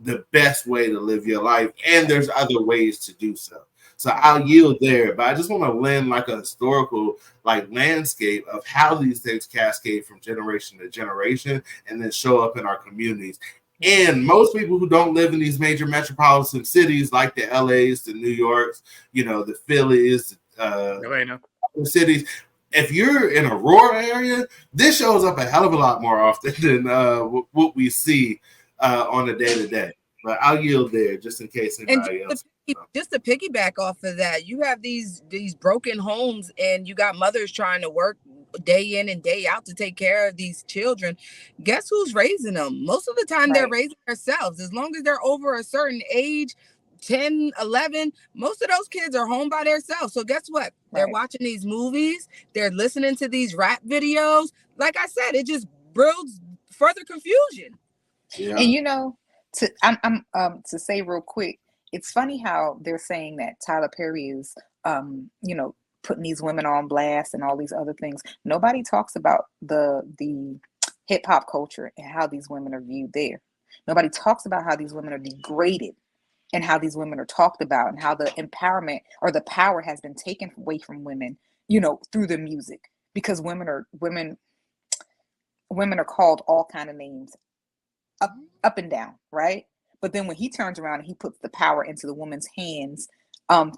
Speaker 2: the best way to live your life. And there's other ways to do so. So I'll yield there. But I just want to lend like a historical like landscape of how these things cascade from generation to generation and then show up in our communities. And most people who don't live in these major metropolitan cities like the LAs, the New Yorks, the Phillies, the cities, if you're in a rural area, this shows up a hell of a lot more often than what we see on a day-to-day. But I'll yield there just in case anybody else.
Speaker 4: Just to piggyback off of that, you have these broken homes and you got mothers trying to work day in and day out to take care of these children. Guess who's raising them? Most of the time they're raising themselves. As long as they're over a certain age, 10, 11, most of those kids are home by themselves. So guess what? They're watching these movies. They're listening to these rap videos. Like I said, it just builds further confusion.
Speaker 3: Yeah. And to say real quick, it's funny how they're saying that Tyler Perry is putting these women on blast and all these other things. Nobody talks about the hip hop culture and how these women are viewed there. Nobody talks about how these women are degraded and how these women are talked about and how the empowerment or the power has been taken away from women, through the music, because women are called all kind of names up and down, right? But then when he turns around and he puts the power into the woman's hands,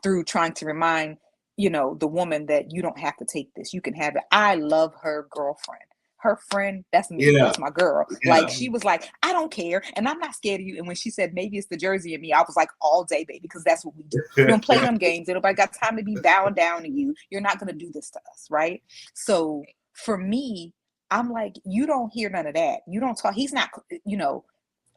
Speaker 3: through trying to remind, the woman that you don't have to take this, you can have it. I love her girlfriend. Her friend, that's me.
Speaker 2: Yeah.
Speaker 3: That's my girl.
Speaker 2: Yeah.
Speaker 3: Like, she was like, I don't care, and I'm not scared of you. And when she said maybe it's the Jersey in me, I was like, all day, baby, because that's what we do. We don't play them games. Ain't nobody got time to be bowing down to you. You're not gonna do this to us, right? So for me, I'm like, you don't hear none of that. You don't talk. He's not,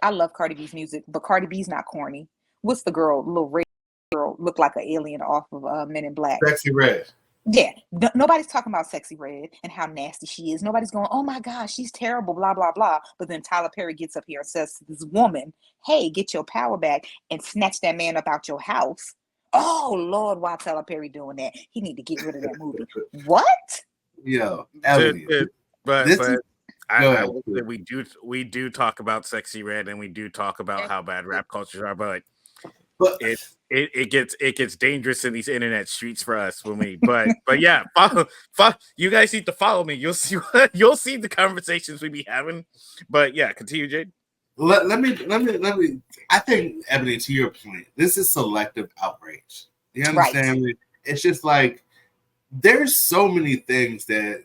Speaker 3: I love Cardi B's music, but Cardi B's not corny. What's the girl, little red girl, look like an alien off of Men in Black?
Speaker 2: Sexy Red.
Speaker 3: Yeah, nobody's talking about Sexy Red and how nasty she is. Nobody's going, oh my gosh, she's terrible, blah, blah, blah. But then Tyler Perry gets up here and says to this woman, hey, get your power back and snatch that man up out your house. Oh, Lord, why Tyler Perry doing that? He need to get rid of that movie. What?
Speaker 2: Yo, Elliot.
Speaker 1: But
Speaker 2: Go
Speaker 1: I
Speaker 2: ahead.
Speaker 1: will say we do talk about Sexy Red, and we do talk about how bad rap cultures are, but it gets dangerous in these internet streets for us when we but yeah, follow you guys need to follow me. You'll see the conversations we be having. But yeah, continue, Jade.
Speaker 2: Let me. I think, Ebony, to your point, this is selective outrage. You understand me? It's just like there's so many things that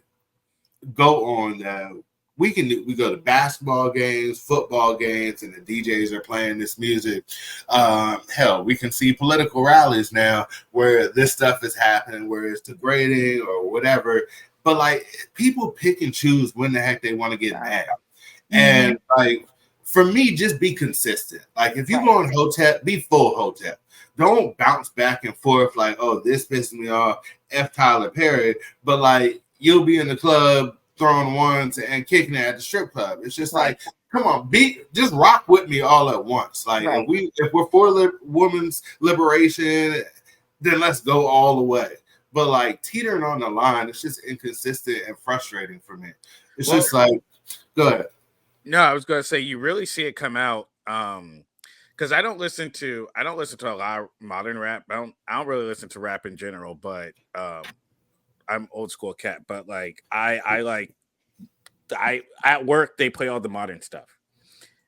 Speaker 2: go on that we go to basketball games, football games, and the DJs are playing this music. Hell, we can see political rallies now where this stuff is happening, where it's degrading or whatever. But like, people pick and choose when the heck they want to get mad. And like, for me, just be consistent. Like, if you go on Hotep, be full Hotep. Don't bounce back and forth like, oh, this pissed me off, F Tyler Perry. But like, you'll be in the club throwing ones and kicking it at the strip club. It's just like, come on, just rock with me all at once. Like, if we're for women's liberation, then let's go all the way. But like, teetering on the line, it's just inconsistent and frustrating for me. It's just like, go ahead.
Speaker 1: No, I was gonna say you really see it come out. Because I don't listen to a lot of modern rap. I don't really listen to rap in general, but I'm old school cat. But like I at work they play all the modern stuff,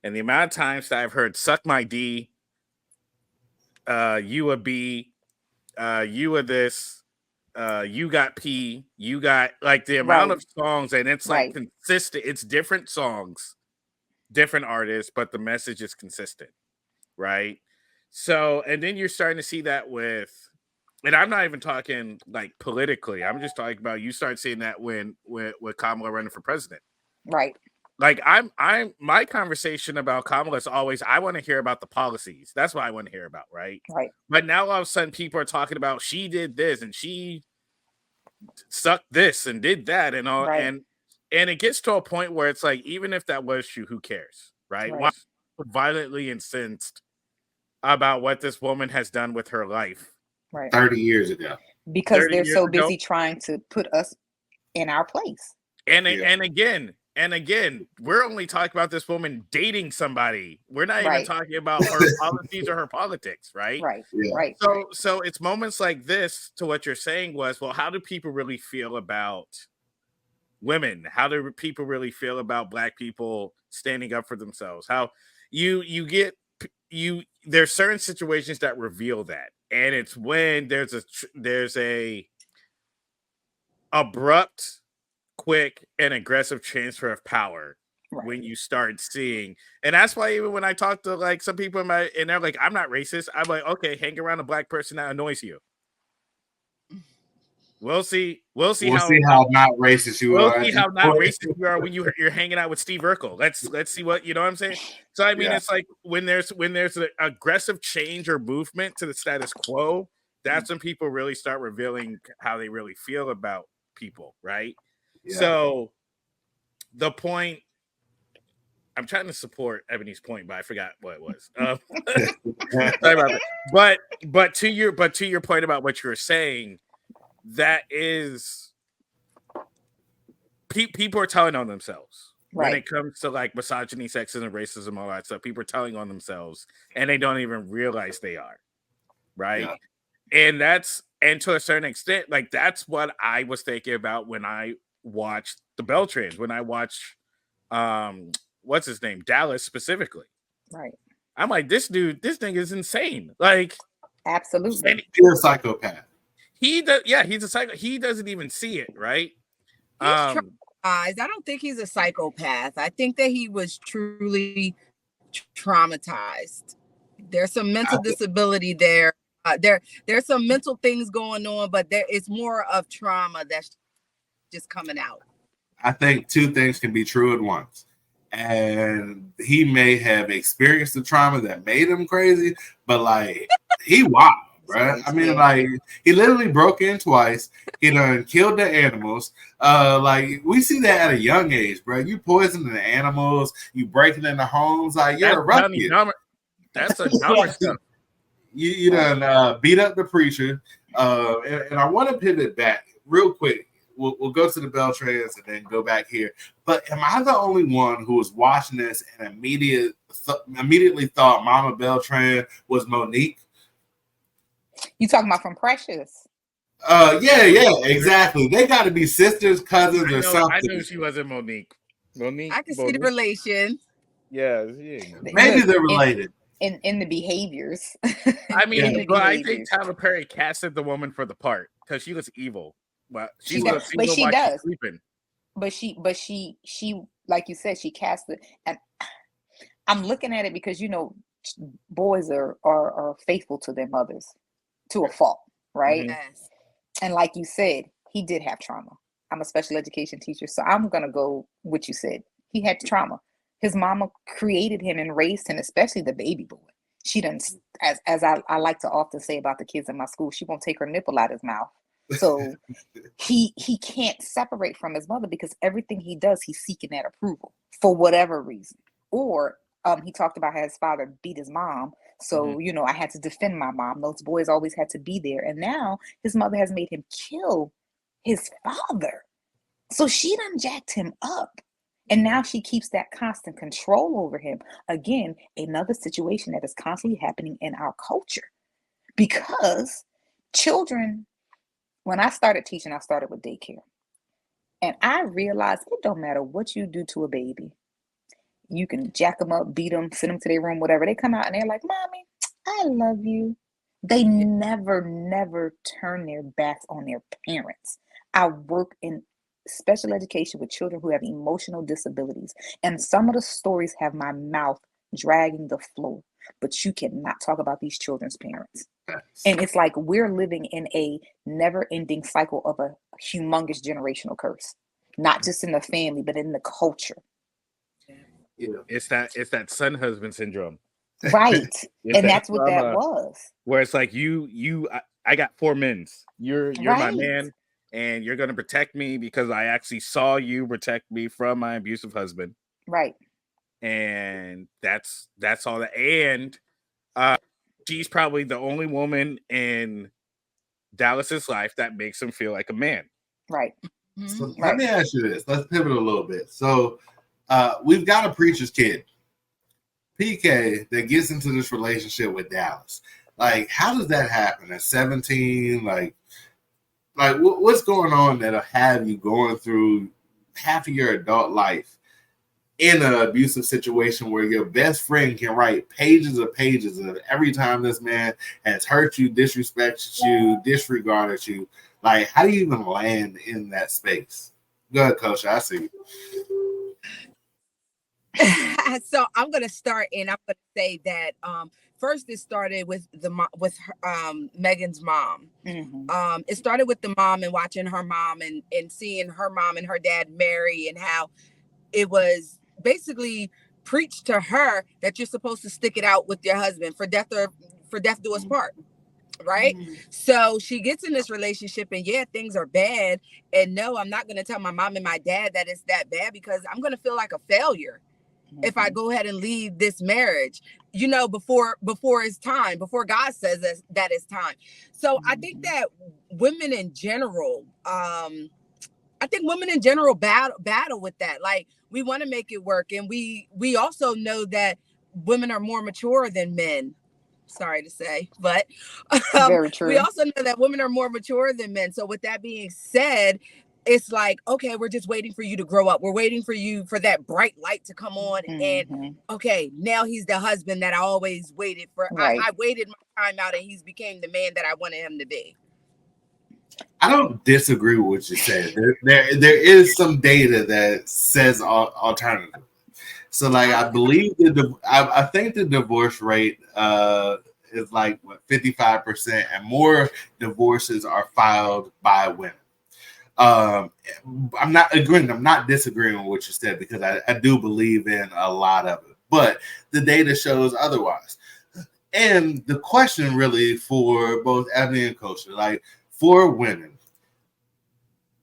Speaker 1: and the amount of times that I've heard "suck my D," you a B, you a this, you got P, you got like the amount of songs, and it's like consistent. It's different songs, different artists, but the message is consistent. Right. So, and then you're starting to see that with, and I'm not even talking like politically. I'm just talking about you start seeing that when with Kamala running for president.
Speaker 3: Right.
Speaker 1: Like my conversation about Kamala is always, I want to hear about the policies. That's what I want to hear about. Right.
Speaker 3: Right.
Speaker 1: But now all of a sudden people are talking about she did this and she sucked this and did that and all. And it gets to a point where it's like, even if that was true, who cares? Right. Why violently incensed about what this woman has done with her life
Speaker 2: 30 years ago,
Speaker 3: because they're so busy trying to put us in our place.
Speaker 1: And again, we're only talking about this woman dating somebody. We're not even talking about her policies or her politics, right?
Speaker 3: Right.
Speaker 1: So it's moments like this to what you're saying was, well, how do people really feel about women? How do people really feel about Black people standing up for themselves? How there's certain situations that reveal that, and it's when there's a abrupt, quick, and aggressive transfer of power when you start seeing, and that's why even when I talk to like some people and they're like, I'm not racist, I'm like, okay, hang around a Black person that annoys you. We'll see how
Speaker 2: not racist you are.
Speaker 1: We'll see how not racist you are when you're hanging out with Steve Urkel. Let's see what, you know what I'm saying? So I mean, it's like when there's an aggressive change or movement to the status quo, that's when people really start revealing how they really feel about people, right? Yeah. So the point, I'm trying to support Ebony's point, but I forgot what it was. Sorry about that. But to your point about what you were saying, that is, people are telling on themselves when it comes to like misogyny, sexism, racism, all that stuff. People are telling on themselves and they don't even realize they are, right? Yeah. And to a certain extent, like that's what I was thinking about when I watched the Beltrans, when I watched what's his name, Dallas specifically,
Speaker 3: right?
Speaker 1: I'm like, this thing is insane. Like,
Speaker 3: Absolutely.
Speaker 2: Pure psychopath.
Speaker 1: He does, yeah, he's a psycho. He doesn't even see it, right?
Speaker 4: He's traumatized. I don't think he's a psychopath. I think that he was truly traumatized. There's some mental disability there. There's some mental things going on, but it's more of trauma that's just coming out.
Speaker 2: I think two things can be true at once. And he may have experienced the trauma that made him crazy, but like he wild, bro. I mean, like he literally broke in twice. He done killed the animals. Like we see that at a young age, bro. You poisoning the animals, you breaking into homes, like you're a ruffian.
Speaker 1: That's a dumber stuff.
Speaker 2: You done beat up the preacher. And I want to pivot back real quick. We'll go to the Beltrans and then go back here. But am I the only one who was watching this and immediately thought Mama Beltran was Monique?
Speaker 3: You talking about from Precious?
Speaker 2: Yeah, exactly. They got to be sisters, cousins, or something.
Speaker 1: I knew she wasn't Monique.
Speaker 4: I can see the relation.
Speaker 1: Yeah,
Speaker 2: maybe they're related.
Speaker 3: In the behaviors.
Speaker 1: I mean, but I think Tyler Perry casted the woman for the part because she was evil. But she does. But
Speaker 3: she, like you said, she cast it. And I'm looking at it because boys are faithful to their mothers to a fault, right?
Speaker 4: Yes.
Speaker 3: And like you said, he did have trauma. I'm a special education teacher, so I'm gonna go what you said. He had trauma. His mama created him and raised him, especially the baby boy. She doesn't, as I like to often say about the kids in my school, she won't take her nipple out of his mouth. So he can't separate from his mother because everything he does, he's seeking that approval for whatever reason. Or he talked about how his father beat his mom. So, I had to defend my mom. Those boys always had to be there. And now his mother has made him kill his father. So she done jacked him up. And now she keeps that constant control over him. Again, another situation that is constantly happening in our culture. Because children, when I started teaching, I started with daycare. And I realized it don't matter what you do to a baby. You can jack them up, beat them, send them to their room, whatever. They come out and they're like, Mommy, I love you. They never turn their backs on their parents. I work in special education with children who have emotional disabilities. And some of the stories have my mouth dragging the floor. But you cannot talk about these children's parents. And it's like we're living in a never-ending cycle of a humongous generational curse, not just in the family, but in the culture.
Speaker 1: It's that son husband syndrome,
Speaker 3: right? And that's what that was.
Speaker 1: Where it's like I got 4 men's. You're my man, and you're gonna protect me because I actually saw you protect me from my abusive husband.
Speaker 3: Right.
Speaker 1: And that's all that. And she's probably the only woman in Dallas's life that makes him feel like a man.
Speaker 3: Right.
Speaker 2: So let me ask you this. Let's pivot a little bit. So we've got a preacher's kid, PK, that gets into this relationship with Dallas. Like, how does that happen at 17? Like what's going on that'll have you going through half of your adult life in an abusive situation where your best friend can write pages of every time this man has hurt you, disrespected you, disregarded you? Like, how do you even land in that space? Go ahead, Kosha. I see you.
Speaker 4: So I'm going to start, and I'm going to say that first it started with Megan's mom.
Speaker 3: Mm-hmm.
Speaker 4: It started with the mom and watching her mom and seeing her mom and her dad marry, and how it was basically preached to her that you're supposed to stick it out with your husband for death do us part. Right. Mm-hmm. So she gets in this relationship, and things are bad. And no, I'm not going to tell my mom and my dad that it's that bad, because I'm going to feel like a failure if I go ahead and leave this marriage, before it's time, before God says that it's time. So I think that women in general, battle with that. Like, we want to make it work. And we also know that women are more mature than men. Sorry to say, but
Speaker 3: very true.
Speaker 4: We also know that women are more mature than men. So with that being said, it's like, okay, we're just waiting for you to grow up. We're waiting for you for that bright light to come on. And okay, now he's the husband that I always waited for.
Speaker 3: Right.
Speaker 4: I waited my time out and he's became the man that I wanted him to be.
Speaker 2: I don't disagree with what you said. There is some data that says alternative. So like I believe I think the divorce rate is like 55%, and more divorces are filed by women. I'm not agreeing. I'm not disagreeing with what you said, because I do believe in a lot of it, but the data shows otherwise. And the question really for both Ebony and Kosha, like for women,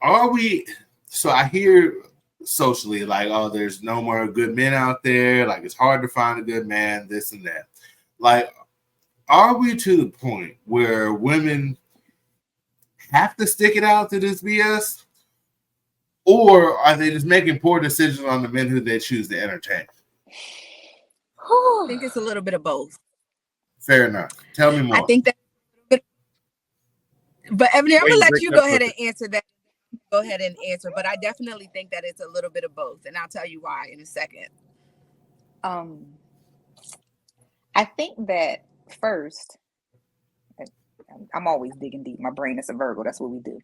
Speaker 2: are we? So I hear socially like, oh, there's no more good men out there. Like it's hard to find a good man, this and that. Like, are we to the point where women have to stick it out to this BS, or are they just making poor decisions on the men who they choose to entertain?
Speaker 4: I think it's a little bit of both.
Speaker 2: Fair enough. Tell me more.
Speaker 4: I think that, but Ebony, I'm gonna let you go ahead and answer that. Go ahead and answer, but I definitely think that it's a little bit of both, and I'll tell you why in a second.
Speaker 3: I think that first, I'm always digging deep. My brain is a Virgo. That's what we do.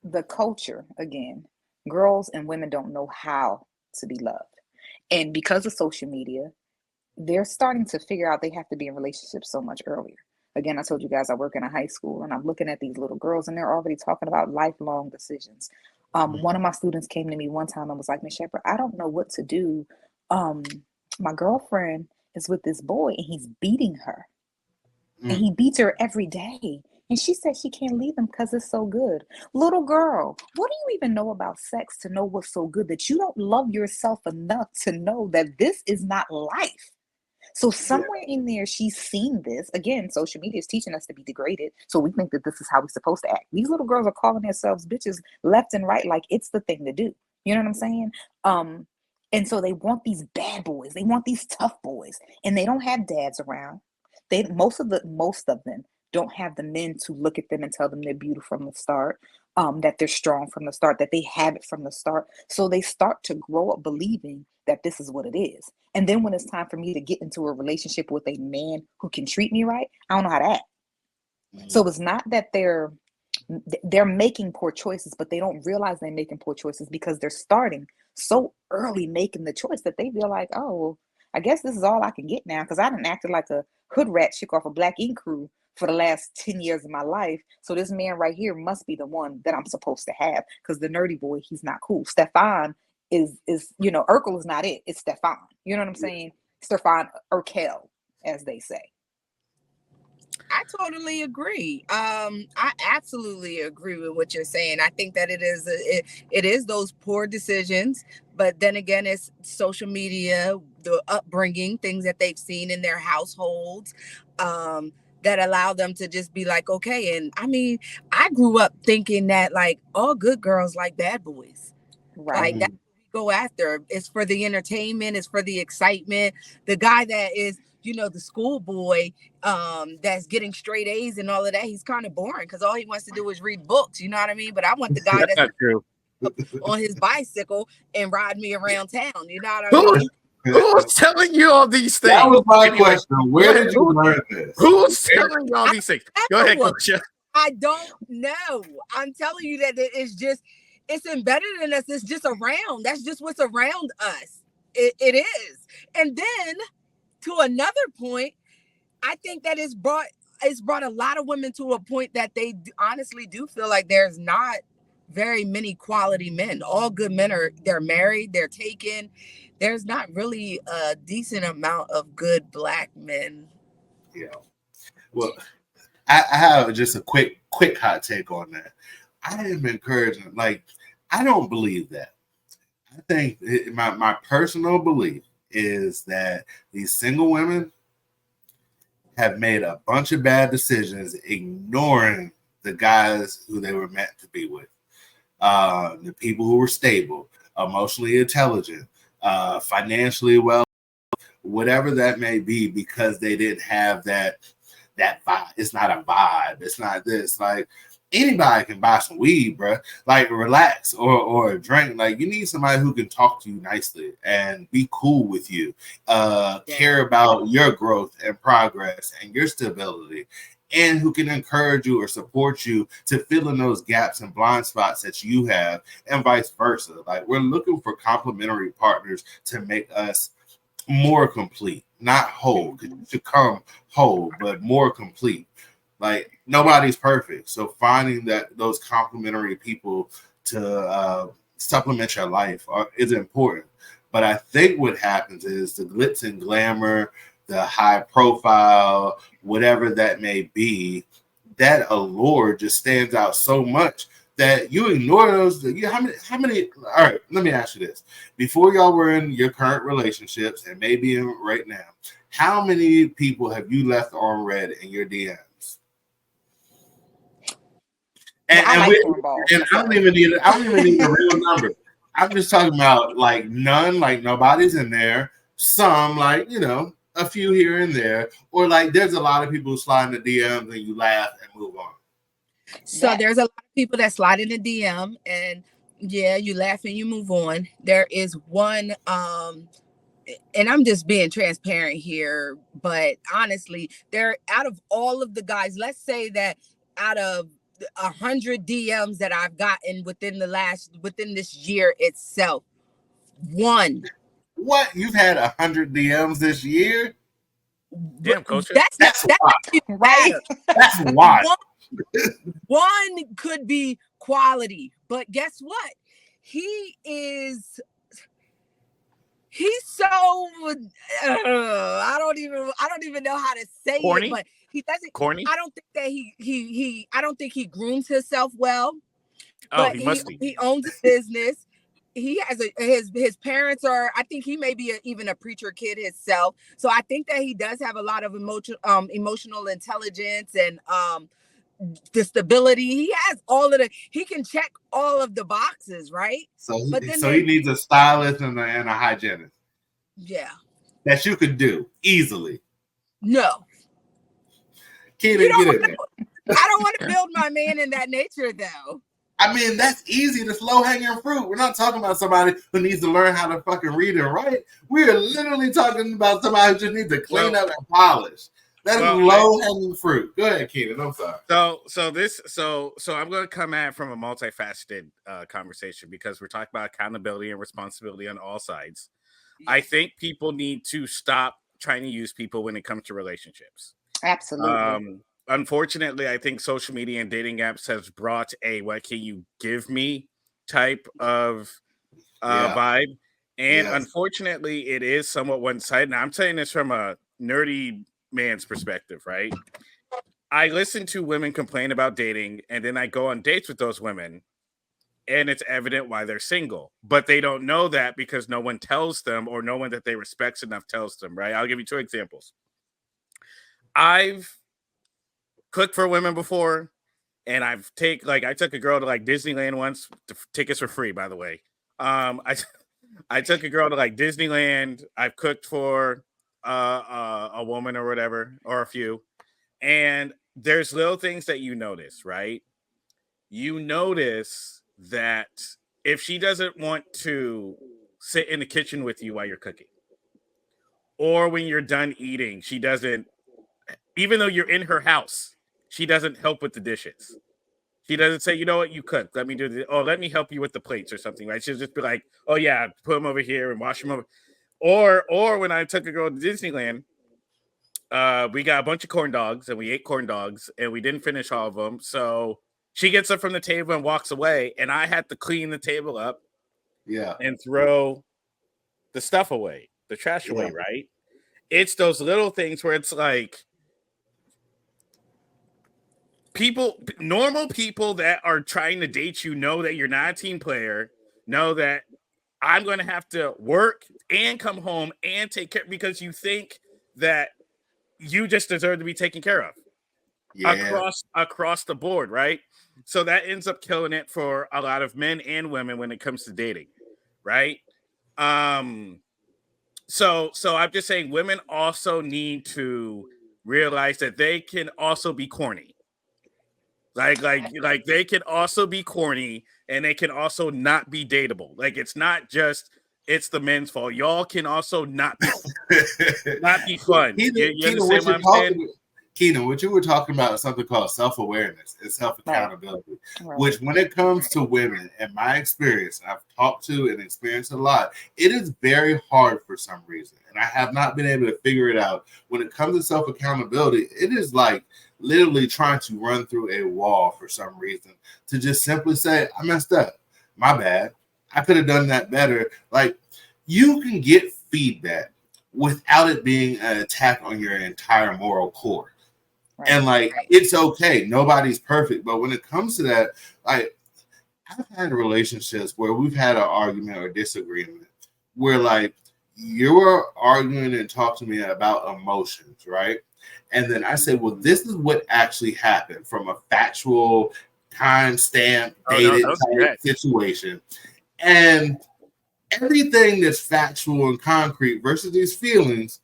Speaker 3: The culture, again, girls and women don't know how to be loved. And because of social media, they're starting to figure out they have to be in relationships so much earlier. Again, I told you guys I work in a high school, and I'm looking at these little girls, and they're already talking about lifelong decisions. One of my students came to me one time and was like, Miss Shepherd, I don't know what to do. My girlfriend is with this boy, and he's beating her. And he beats her every day. And she said she can't leave him because it's so good. Little girl, what do you even know about sex to know what's so good that you don't love yourself enough to know that this is not life? So somewhere in there, she's seen this. Again, social media is teaching us to be degraded. So we think that this is how we're supposed to act. These little girls are calling themselves bitches left and right, like it's the thing to do. You know what I'm saying? And so they want these bad boys. They want these tough boys. And they don't have dads around. Most of them don't have the men to look at them and tell them they're beautiful from the start, that they're strong from the start, that they have it from the start. So they start to grow up believing that this is what it is. And then when it's time for me to get into a relationship with a man who can treat me right, I don't know how to act. So it's not that they're making poor choices, but they don't realize they're making poor choices because they're starting so early making the choice that they feel like, oh, I guess this is all I can get now, because I done acted like a hood rat chick off a Black Ink Crew for the last 10 years of my life. So this man right here must be the one that I'm supposed to have, because the nerdy boy, he's not cool. Stefan is Urkel is not it. It's Stefan. You know what I'm saying? Stefan Urkel, as they say.
Speaker 4: I totally agree. I absolutely agree with what you're saying. I think that it is those poor decisions, but then again, it's social media, the upbringing, things that they've seen in their households, that allow them to just be like, okay. And I mean, I grew up thinking that like all good girls like bad boys,
Speaker 3: right?
Speaker 4: Like that's what we go after. It's for the entertainment. It's for the excitement. The guy that is, the schoolboy that's getting straight A's and all of that, he's kind of boring because all he wants to do is read books. You know what I mean? But I want the guy that's
Speaker 1: not true.
Speaker 4: on his bicycle and ride me around town. You know what I mean?
Speaker 1: Who's telling you all these things?
Speaker 2: That was my question. Where did you learn this?
Speaker 1: Who's telling you all these things? Go ahead, Kosha.
Speaker 4: I don't know. I'm telling you that it's embedded in us. It's just around. That's just what's around us. It is. And then to another point, I think that it's brought a lot of women to a point that they honestly do feel like there's not very many quality men. All good men they're married, they're taken. There's not really a decent amount of good Black men.
Speaker 2: Yeah. Well, I have just a quick hot take on that. I am encouraging, like, I don't believe that. I think my personal belief is that these single women have made a bunch of bad decisions, ignoring the guys who they were meant to be with. The people who were stable, emotionally intelligent, financially well, whatever that may be, because they didn't have that vibe. It's not a vibe. It's not this. Like, anybody can buy some weed, bro. Like, relax or a drink. Like, you need somebody who can talk to you nicely and be cool with you, care about your growth and progress and your stability, and who can encourage you or support you to fill in those gaps and blind spots that you have, and vice versa. Like, we're looking for complementary partners to make us more complete, not whole, because you should come whole, but more complete. Like, nobody's perfect, so finding those complementary people to supplement your life is important. But I think what happens is the glitz and glamour, the high profile, whatever that may be, that allure just stands out so much that you ignore those. How many? All right, let me ask you this: before y'all were in your current relationships, and maybe in right now, how many people have you left on red in your DMs? And,
Speaker 3: I
Speaker 2: and,
Speaker 3: like
Speaker 2: we,
Speaker 3: cornballs.
Speaker 2: and I don't even need a real number. I'm just talking about like none, like nobody's in there. Some, like, a few here and there, or like there's a lot of people sliding the DMs and you laugh and move on.
Speaker 4: So there's a lot of people that slide in the DM and you laugh and you move on. There is one, and I'm just being transparent here, but honestly, out of all of the guys, let's say that out of 100 DMs that I've gotten within this year itself, one.
Speaker 2: What? You've had 100 DMs this year?
Speaker 1: Damn, Kosha.
Speaker 2: That's
Speaker 3: right.
Speaker 2: That's why.
Speaker 4: One could be quality, but guess what? He's so I don't even know how to say
Speaker 1: corny?
Speaker 4: it, but he doesn't.
Speaker 1: Corny?
Speaker 4: I don't think that I don't think he grooms himself well.
Speaker 1: Oh,
Speaker 4: But
Speaker 1: he
Speaker 4: owns a business. He has his parents are, I think he may be even a preacher kid himself. So I think that he does have a lot of emotional intelligence and the stability. He has he can check all of the boxes, right?
Speaker 2: So he needs a stylist and a hygienist.
Speaker 4: Yeah.
Speaker 2: That you could do easily.
Speaker 4: No.
Speaker 2: Get in there.
Speaker 4: I don't want to build my man in that nature, though.
Speaker 2: I mean, that's easy. That's low-hanging fruit. We're not talking about somebody who needs to learn how to fucking read and write. We're literally talking about somebody who just needs to clean up and polish. That's low-hanging fruit. Go ahead, Keenan. I'm sorry.
Speaker 1: So I'm going to come at it from a multifaceted conversation, because we're talking about accountability and responsibility on all sides. Yeah. I think people need to stop trying to use people when it comes to relationships.
Speaker 3: Absolutely.
Speaker 1: Unfortunately, I think social media and dating apps has brought a "what can you give me" type of vibe, and unfortunately, it is somewhat one-sided. Now, I'm saying this from a nerdy man's perspective, right? I listen to women complain about dating, and then I go on dates with those women, and it's evident why they're single, but they don't know that because no one tells them, or no one that they respect enough tells them, right? I'll give you two examples. I've cooked for women before, and I took a girl to like Disneyland once. The tickets were free, by the way. I took a girl to like Disneyland. I've cooked for a woman or whatever, or a few, and there's little things that you notice, right? You notice that if she doesn't want to sit in the kitchen with you while you're cooking, or when you're done eating, she doesn't, even though you're in her house, she doesn't help with the dishes. She doesn't say, you know what, you cook. Let me do this. Oh, let me help you with the plates or something, right? She'll just be like, oh yeah, put them over here and wash them over. Or when I took a girl to Disneyland, we got a bunch of corn dogs and we ate corn dogs and we didn't finish all of them. So she gets up from the table and walks away, and I had to clean the table up, and throw the stuff away, the trash away, right? It's those little things where it's like, normal people that are trying to date you know that you're not a team player, know that I'm going to have to work and come home and take care, because you think that you just deserve to be taken care of across the board, right? So that ends up killing it for a lot of men and women when it comes to dating, right? So I'm just saying, women also need to realize that they can also be corny. Like they can also be corny and they can also not be dateable. Like it's not just it's the men's fault. Y'all can also not be fun. You understand what I'm saying?
Speaker 2: Keenan, what you were talking about is something called self-awareness and self-accountability, which when it comes to women, in my experience, I've talked to and experienced a lot, it is very hard for some reason. And I have not been able to figure it out. When it comes to self-accountability, it is like literally trying to run through a wall for some reason to just simply say, I messed up. My bad. I could have done that better. Like, you can get feedback without it being an attack on your entire moral core. Right. And like, it's okay. Nobody's perfect. But when it comes to that, like, I've had relationships where we've had an argument or disagreement where like you're arguing and talking to me about emotions, right? And then I say, well, this is what actually happened from a factual time-stamp dated situation. And everything that's factual and concrete versus these feelings,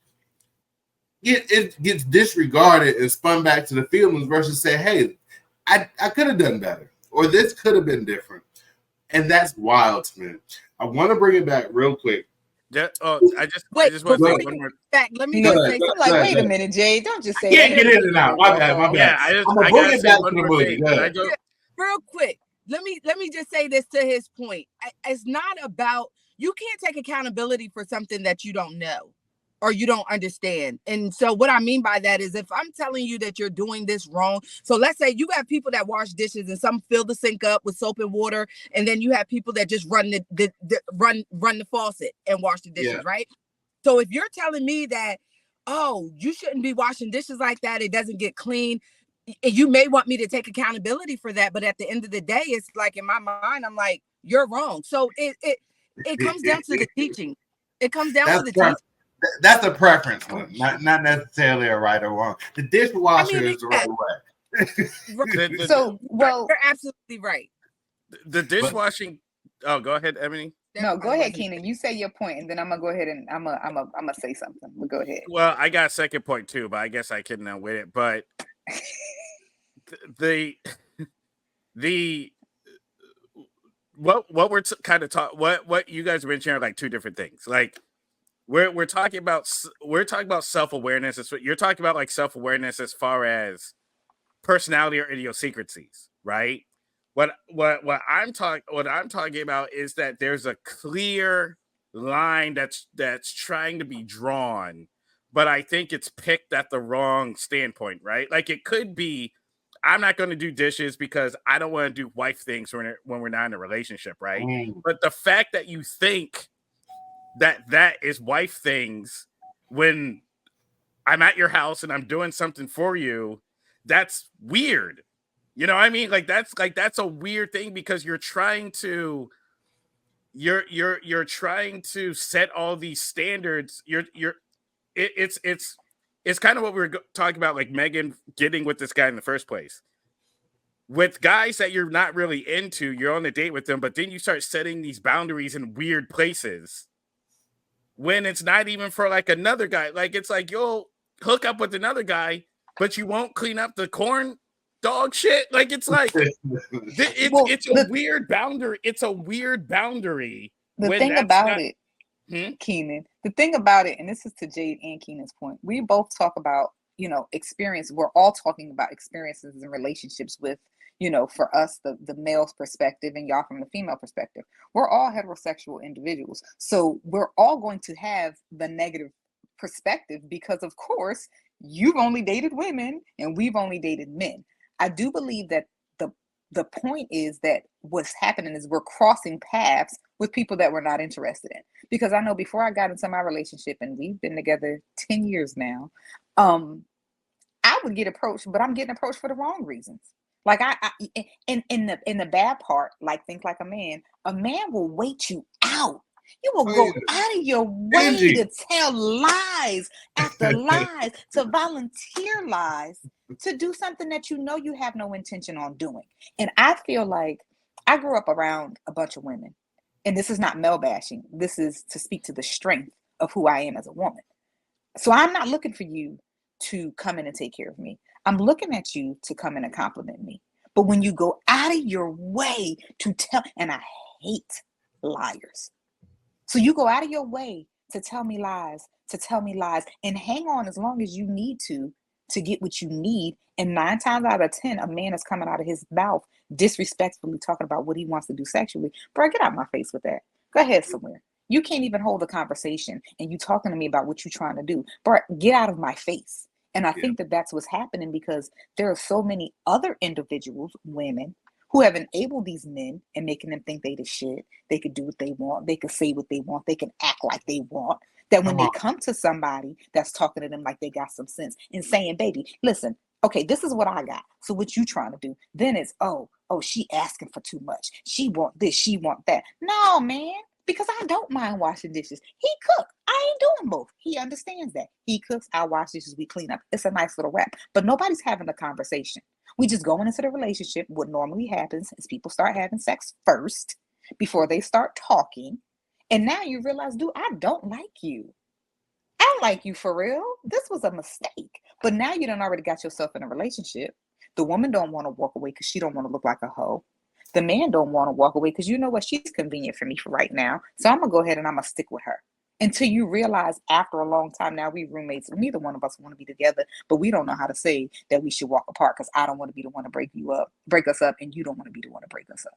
Speaker 2: it gets disregarded and spun back to the feelings versus say, hey, I could have done better, or this could have been different. And that's wild to me. I want to bring it back real quick.
Speaker 1: I just want to say one more.
Speaker 4: Back. Let me just say something.
Speaker 3: Wait a minute, Jay. Don't just say
Speaker 2: that. Can't get in and out. My bad.
Speaker 1: Yeah, I'm gonna bring it back to the movie.
Speaker 4: Real quick. Let me just say this to his point. It's not about, you can't take accountability for something that you don't know or you don't understand. And so what I mean by that is if I'm telling you that you're doing this wrong, so let's say you have people that wash dishes and some fill the sink up with soap and water, and then you have people that just run the faucet and wash the dishes, right? So if you're telling me that, oh, you shouldn't be washing dishes like that, it doesn't get clean, you may want me to take accountability for that, but at the end of the day, it's like in my mind, I'm like, you're wrong. So it comes down to the teaching. It comes down to the teaching.
Speaker 2: That's a preference one, not necessarily a right or wrong. The dishwasher is the right way.
Speaker 3: So, well,
Speaker 4: you're absolutely right.
Speaker 1: The dishwashing. Oh, go ahead, Ebony.
Speaker 3: No, go ahead, Keenan. You say your point, and then I'm gonna go ahead and I'm gonna say something. But go ahead.
Speaker 1: Well, I got a second point too, but I guess I couldn't with it. But what we're kind of talking, what you guys have been sharing, like two different things. Like we're talking about self-awareness. You're talking about like self-awareness as far as personality or idiosyncrasies, right? What I'm talking about is that there's a clear line that's trying to be drawn, but I think it's picked at the wrong standpoint, right? Like it could be, I'm not going to do dishes because I don't want to do wife things when we're not in a relationship, right? But the fact that you think that is wife things when I'm at your house and I'm doing something for you, that's weird. You know what I mean? That's a weird thing because you're trying to set all these standards. It's kind of what we were talking about, like Megan getting with this guy in the first place. With guys that you're not really into, you're on a date with them, but then you start setting these boundaries in weird places when it's not even for like another guy. Like it's like you'll hook up with another guy, but you won't clean up the corn dog shit. Like it's like it's a weird boundary. It's a weird boundary.
Speaker 3: The thing about it, Keenan, the thing about it, and this is to Jade and Keenan's point, we both talk about, experience. We're all talking about experiences and relationships with, for us, the male's perspective and y'all from the female perspective. We're all heterosexual individuals. So we're all going to have the negative perspective because, of course, you've only dated women and we've only dated men. I do believe that the point is that what's happening is we're crossing paths with people that we're not interested in. Because I know before I got into my relationship, and we've been together 10 years now, I would get approached, but I'm getting approached for the wrong reasons. Like in the bad part, like think like a man will wait you out. You will go out of your way to tell lies after lies, to volunteer lies, to do something that you have no intention on doing. And I feel like I grew up around a bunch of women, and this is not male bashing. This is to speak to the strength of who I am as a woman. So I'm not looking for you to come in and take care of me. I'm looking at you to come in and compliment me. But when you go out of your way to tell, and I hate liars. So you go out of your way to tell me lies, and hang on as long as you need to get what you need. And 9 times out of 10, a man is coming out of his mouth disrespectfully talking about what he wants to do sexually. Bro, get out my face with that. Go ahead somewhere. You can't even hold a conversation and you talking to me about what you're trying to do. Bro, get out of my face. And I think that that's what's happening because there are so many other individuals, women, who have enabled these men and making them think they the shit. They could do what they want. They could say what they want. They can act like they want. That when they come to somebody that's talking to them like they got some sense and saying, baby, listen, okay, this is what I got. So what you trying to do? Then it's, oh, she asking for too much. She want this, she want that. No, man, because I don't mind washing dishes. He cook. I ain't doing both. He understands that. He cooks, I wash dishes, we clean up. It's a nice little wrap. But nobody's having a conversation. We just going into the relationship. What normally happens is people start having sex first before they start talking. And now you realize, dude, I don't like you. I don't like you for real. This was a mistake. But now you done already got yourself in a relationship. The woman don't want to walk away because she don't want to look like a hoe. The man don't want to walk away because you know what? She's convenient for me for right now. So I'm going to go ahead and I'm going to stick with her. Until you realize after a long time, now we roommates, neither one of us want to be together, but we don't know how to say that we should walk apart because I don't want to be the one to break us up, and you don't want to be the one to break us up.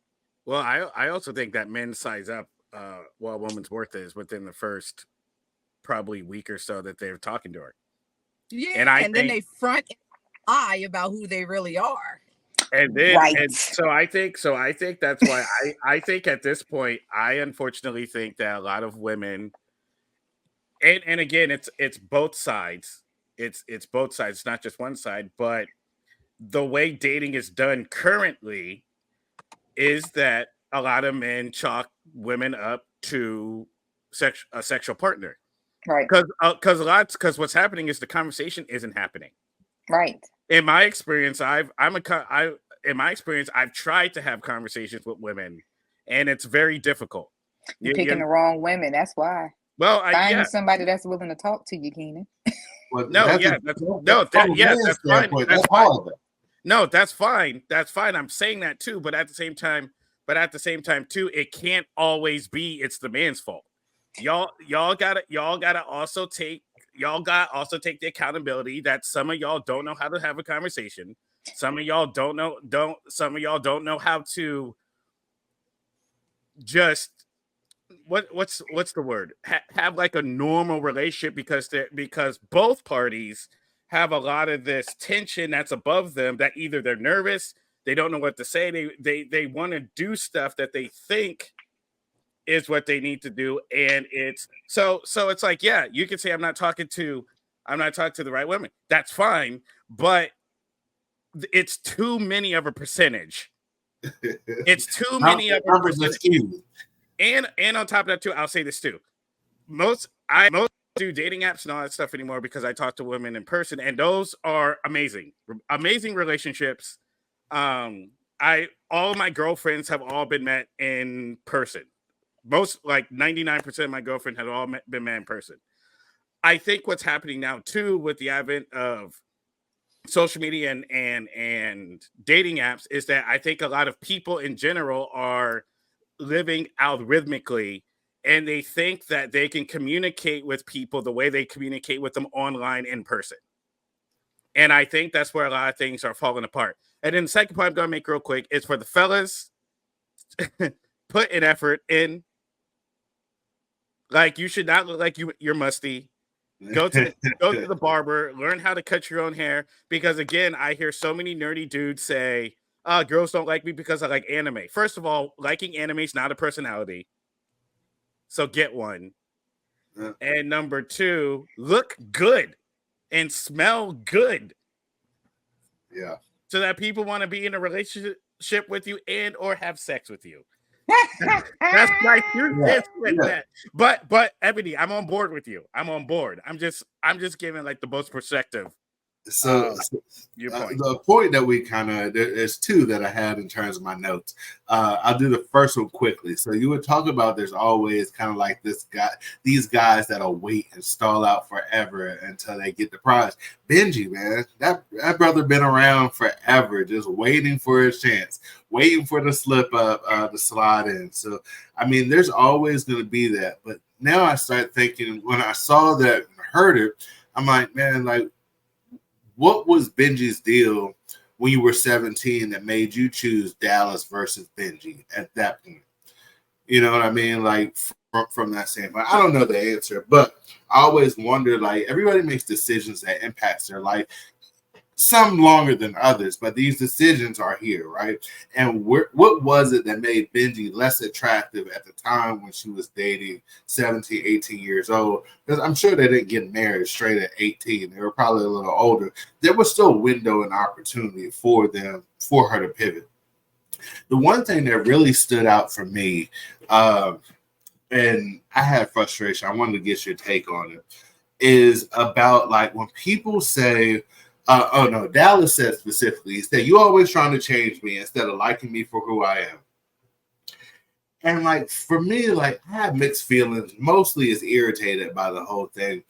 Speaker 1: Well, I also think that men size up what a woman's worth is within the first probably week or so that they're talking to her.
Speaker 4: Yeah, and then they front and lie about who they really are.
Speaker 1: And then, and so I think that's why I think at this point, I unfortunately think that a lot of women, and again, it's both sides. It's both sides, not just one side, but the way dating is done currently is that a lot of men chalk women up to a sexual partner.
Speaker 3: Right.
Speaker 1: Because what's happening is the conversation isn't happening.
Speaker 3: Right.
Speaker 1: In my experience, I've tried to have conversations with women, and it's very difficult.
Speaker 3: You're picking the wrong women. That's why.
Speaker 1: Well,
Speaker 3: find somebody that's willing to talk to you, Keenan.
Speaker 1: Well, that's fine. That's fine. No, that's fine. That's fine. I'm saying that too, but at the same time too, it can't always be it's the man's fault. Y'all gotta also take the accountability that some of y'all don't know how to have a conversation. Some of y'all don't know how to just what's the word? Have like a normal relationship because both parties have a lot of this tension that's above them that either they're nervous, they don't know what to say, they want to do stuff that they think is what they need to do, and it's so it's like, yeah, you can say I'm not talking to the right women. That's fine, but it's too many of a percentage. It's too many of a percentage. And on top of that too, I'll say this too. Most do dating apps and all that stuff anymore because I talk to women in person, and those are amazing relationships. All of my girlfriends have all been met in person. Most, like 99% of my girlfriend had all been met in person. I think what's happening now too with the advent of social media and dating apps is that I think a lot of people in general are living algorithmically, and they think that they can communicate with people the way they communicate with them online in person. And I think that's where a lot of things are falling apart. And then the second point I'm going to make real quick is for the fellas, put an effort in. Like, you should not look like you're musty. Go to the barber, learn how to cut your own hair. Because again, I hear so many nerdy dudes say, girls don't like me because I like anime. First of all, liking anime is not a personality. So get one. Yeah. And number 2, look good and smell good.
Speaker 2: Yeah.
Speaker 1: So that people want to be in a relationship with you and or have sex with you. That's my that. But Ebony, I'm on board with you. I'm on board. I'm just giving like the most perspective
Speaker 2: So,
Speaker 1: Your point.
Speaker 2: the point that we kind of, there's two that I had in terms of my notes. I'll do the first one quickly. So you would talk about there's always kind of like these guys that'll wait and stall out forever until they get the prize. Benji, man, that brother been around forever, just waiting for his chance, waiting for the slip up to slide in. So I mean, there's always going to be that. But now I start thinking, when I saw that and heard it, I'm like, man, like, what was Benji's deal when you were 17 that made you choose Dallas versus Benji at that point? You know what I mean? Like, from that standpoint, I don't know the answer, but I always wonder, like, everybody makes decisions that impacts their life, some longer than others, but these decisions are here, right? And what was it that made Benji less attractive at the time when she was dating 17, 18 years old? Because I'm sure they didn't get married straight at 18. They were probably a little older. There was still a window and opportunity for her to pivot. The one thing that really stood out for me, and I had frustration, I wanted to get your take on it, is about, like, when people say, oh no, Dallas said specifically, he said, "You always trying to change me instead of liking me for who I am." And like, for me, like, I have mixed feelings, mostly is irritated by the whole thing.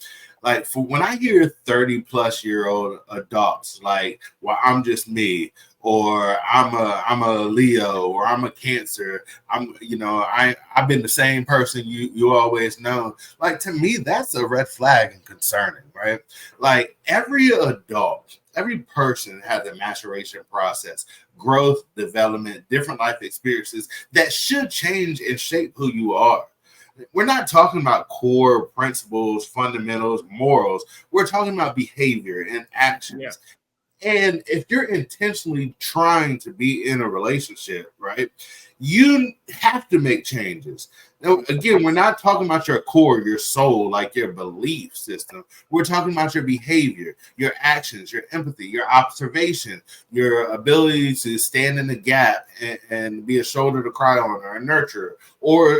Speaker 2: Like, for when I hear 30-plus-year-old adults like, "Well, I'm just me," or I'm a Leo, or I'm a Cancer, I've been the same person you always know. Like, to me, that's a red flag and concerning, right? Like, every adult, every person has a maturation process, growth, development, different life experiences that should change and shape who you are. We're not talking about core principles, fundamentals, morals. We're talking about behavior and actions.
Speaker 1: Yeah.
Speaker 2: And if you're intentionally trying to be in a relationship, right, you have to make changes. Now, again, we're not talking about your core, your soul, like your belief system. We're talking about your behavior, your actions, your empathy, your observation, your ability to stand in the gap and be a shoulder to cry on, or a nurturer, or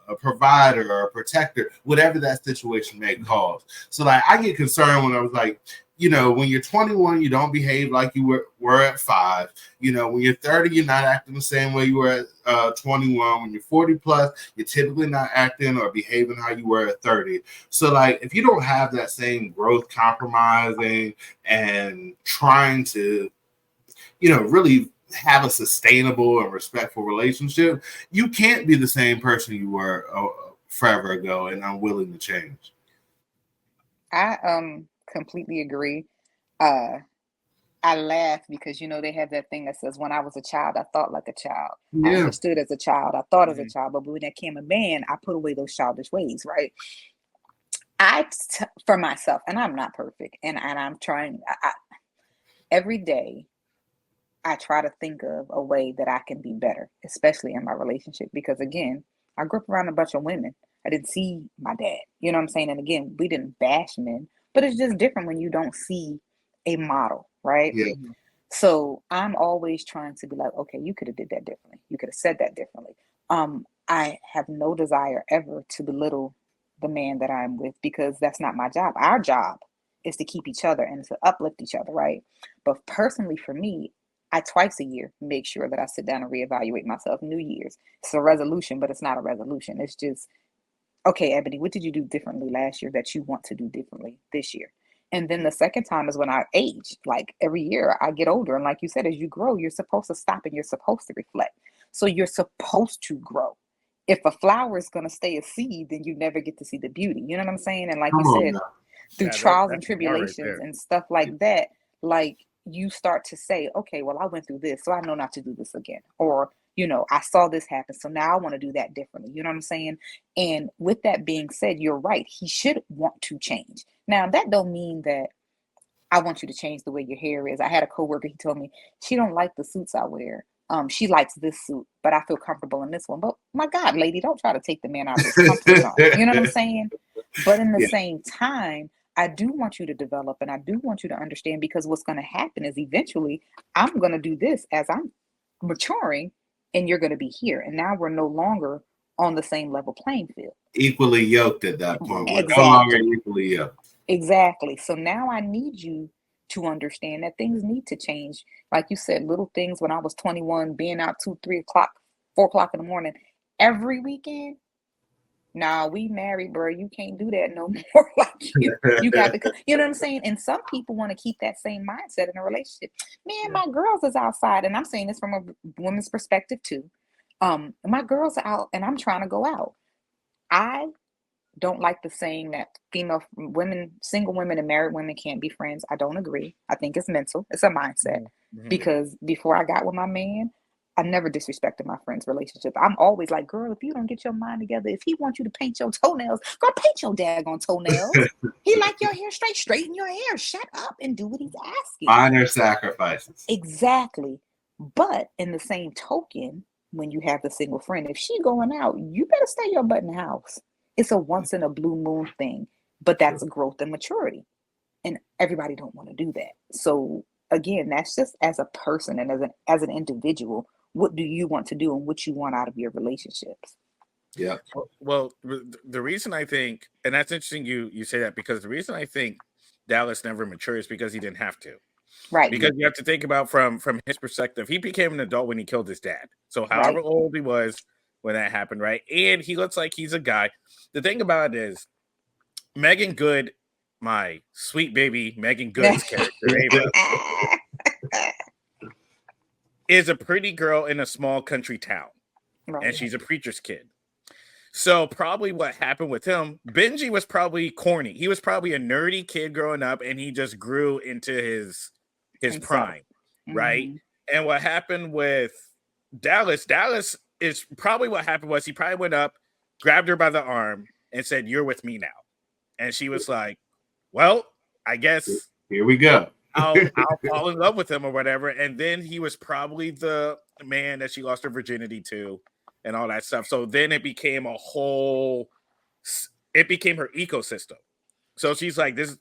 Speaker 2: a provider, or a protector, whatever that situation may cause. So, like, I get concerned when I was like, when you're 21, you don't behave like you were at 5. When you're 30, you're not acting the same way you were at 21. When you're 40 plus, you're typically not acting or behaving how you were at 30. So, like, if you don't have that same growth, compromising, and trying to, really have a sustainable and respectful relationship, you can't be the same person you were forever ago and unwilling to change.
Speaker 3: I completely agree. I laugh because they have that thing that says, "When I was a child, I thought like a child. I
Speaker 2: Yeah.
Speaker 3: understood as a child. I thought as a child. But when I became a man, I put away those childish ways." Right? For myself, and I'm not perfect, and I'm trying. Every day, I try to think of a way that I can be better, especially in my relationship. Because again, I grew up around a bunch of women. I didn't see my dad. You know what I'm saying? And again, we didn't bash men, but it's just different when you don't see a model, right?
Speaker 2: Yeah.
Speaker 3: So I'm always trying to be like, okay, you could have did that differently. You could have said that differently. I have no desire ever to belittle the man that I'm with, because that's not my job. Our job is to keep each other and to uplift each other, right? But personally, for me, I twice a year make sure that I sit down and reevaluate myself. New Year's, it's a resolution, but it's not a resolution. It's just, okay, Ebony, what did you do differently last year that you want to do differently this year? And then the second time is when I age. Like, every year I get older. And like you said, as you grow, you're supposed to stop and you're supposed to reflect. So you're supposed to grow. If a flower is going to stay a seed, then you never get to see the beauty. You know what I'm saying? And like
Speaker 2: Come
Speaker 3: you
Speaker 2: on
Speaker 3: said,
Speaker 2: now.
Speaker 3: through
Speaker 1: Yeah,
Speaker 3: trials and
Speaker 1: that's the bar right
Speaker 3: tribulations
Speaker 1: there.
Speaker 3: and stuff like that, like, you start to say, okay, well, I went through this, so I know not to do this again. Or, I saw this happen, so now I want to do that differently. You know what I'm saying? And with that being said, you're right. He should want to change. Now, that don't mean that I want you to change the way your hair is. I had a coworker, he told me she don't like the suits I wear. She likes this suit, but I feel comfortable in this one. But my God, lady, don't try to take the man out of his comfort zone. You know what I'm saying? But in the same time, I do want you to develop, and I do want you to understand, because what's going to happen is eventually I'm going to do this as I'm maturing, and you're going to be here. And now we're no longer on the same level playing field.
Speaker 2: Equally yoked at that point. We're no longer
Speaker 3: Exactly.
Speaker 2: equally yoked.
Speaker 3: Exactly. So now I need you to understand that things need to change. Like you said, little things when I was 21, being out 2, 3 o'clock, 4 o'clock in the morning every weekend. Nah, we married, bro. You can't do that no more. Like you got to, you know what I'm saying? And some people want to keep that same mindset in a relationship. Man, my girls is outside, and I'm saying this from a woman's perspective too. My girls are out, and I'm trying to go out. I don't like the saying that single women and married women can't be friends. I don't agree. I think it's mental. It's a mindset. Because before I got with my man, I never disrespected my friend's relationship. I'm always like, girl, if you don't get your mind together, if he wants you to paint your toenails, girl, paint your daggone toenails. He like your hair straighten your hair. Shut up and do what he's asking.
Speaker 2: Minor sacrifices.
Speaker 3: Exactly. But in the same token, when you have the single friend, if she going out, you better stay your butt in the house. It's a once in a blue moon thing, but that's growth and maturity. And everybody don't want to do that. So again, that's just as a person and as an individual, what do you want to do and what you want out of your relationships?
Speaker 2: Yeah.
Speaker 1: Well, the reason I think, and that's interesting you say that, because the reason I think Dallas never matured is because he didn't have to.
Speaker 3: Right.
Speaker 1: Because you have to think about from his perspective, he became an adult when he killed his dad. So however old he was when that happened, right? And he looks like he's a guy. The thing about it is, Megan Good, my sweet baby Megan Good's character, Ava, is a pretty girl in a small country town. Right. And she's a preacher's kid. So probably what happened with him, Benji was probably corny. He was probably a nerdy kid growing up, and he just grew into his prime, right? And what happened with Dallas is probably what happened was he probably went up, grabbed her by the arm, and said, "You're with me now." And she was like, "Well, I guess
Speaker 2: here we go.
Speaker 1: I'll fall in love with him or whatever." And then he was probably the man that she lost her virginity to and all that stuff. So then it became her ecosystem. So she's like, "This."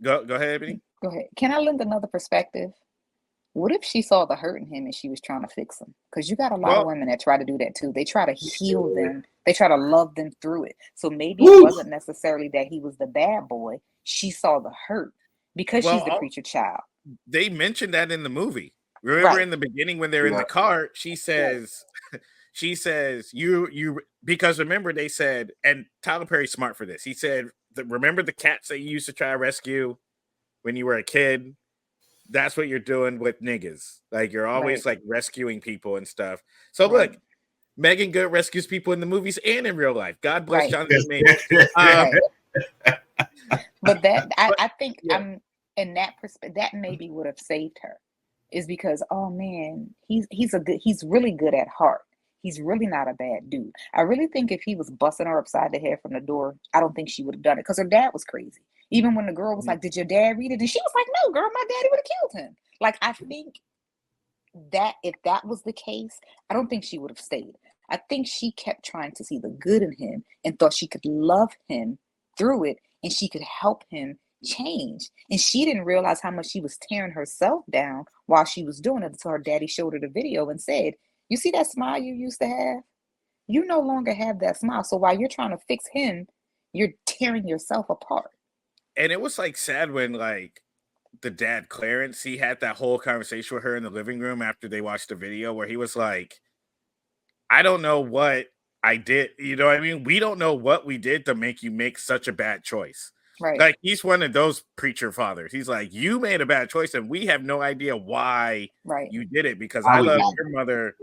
Speaker 1: Go ahead, Ebony.
Speaker 3: Go ahead. Can I lend another perspective? What if she saw the hurt in him and she was trying to fix him? Because you got a lot of women that try to do that too. They try to heal them. They try to love them through it. So maybe it wasn't necessarily that he was the bad boy. She saw the hurt because she's the preacher child.
Speaker 1: They mentioned that in the movie. Remember in the beginning when they're in the car, she says, you because remember they said, and Tyler Perry's smart for this. He said, remember the cats that you used to try to rescue when you were a kid? That's what you're doing with niggas. Like you're always like rescuing people and stuff. So look, Megan Good rescues people in the movies and in real life. God bless Jonathan Majors.
Speaker 3: But that I think I'm in that perspective. That maybe would have saved her, is because he's really good at heart. He's really not a bad dude. I really think if he was busting her upside the head from the door, I don't think she would have done it because her dad was crazy. Even when the girl was like, "Did your dad read it?" And she was like, "No, girl, my daddy would have killed him." Like, I think that if that was the case, I don't think she would have stayed. I think she kept trying to see the good in him and thought she could love him through it and she could help him change. And she didn't realize how much she was tearing herself down while she was doing it until her daddy showed her the video and said, "You see that smile you used to have? You no longer have that smile. So while you're trying to fix him, you're tearing yourself apart."
Speaker 1: And it was like sad when like the dad Clarence, he had that whole conversation with her in the living room after they watched the video where he was like, "I don't know what I did." You know what I mean? We don't know what we did to make you make such a bad choice.
Speaker 3: Right.
Speaker 1: Like he's one of those preacher fathers. He's like, "You made a bad choice and we have no idea why you did it, because I love your mother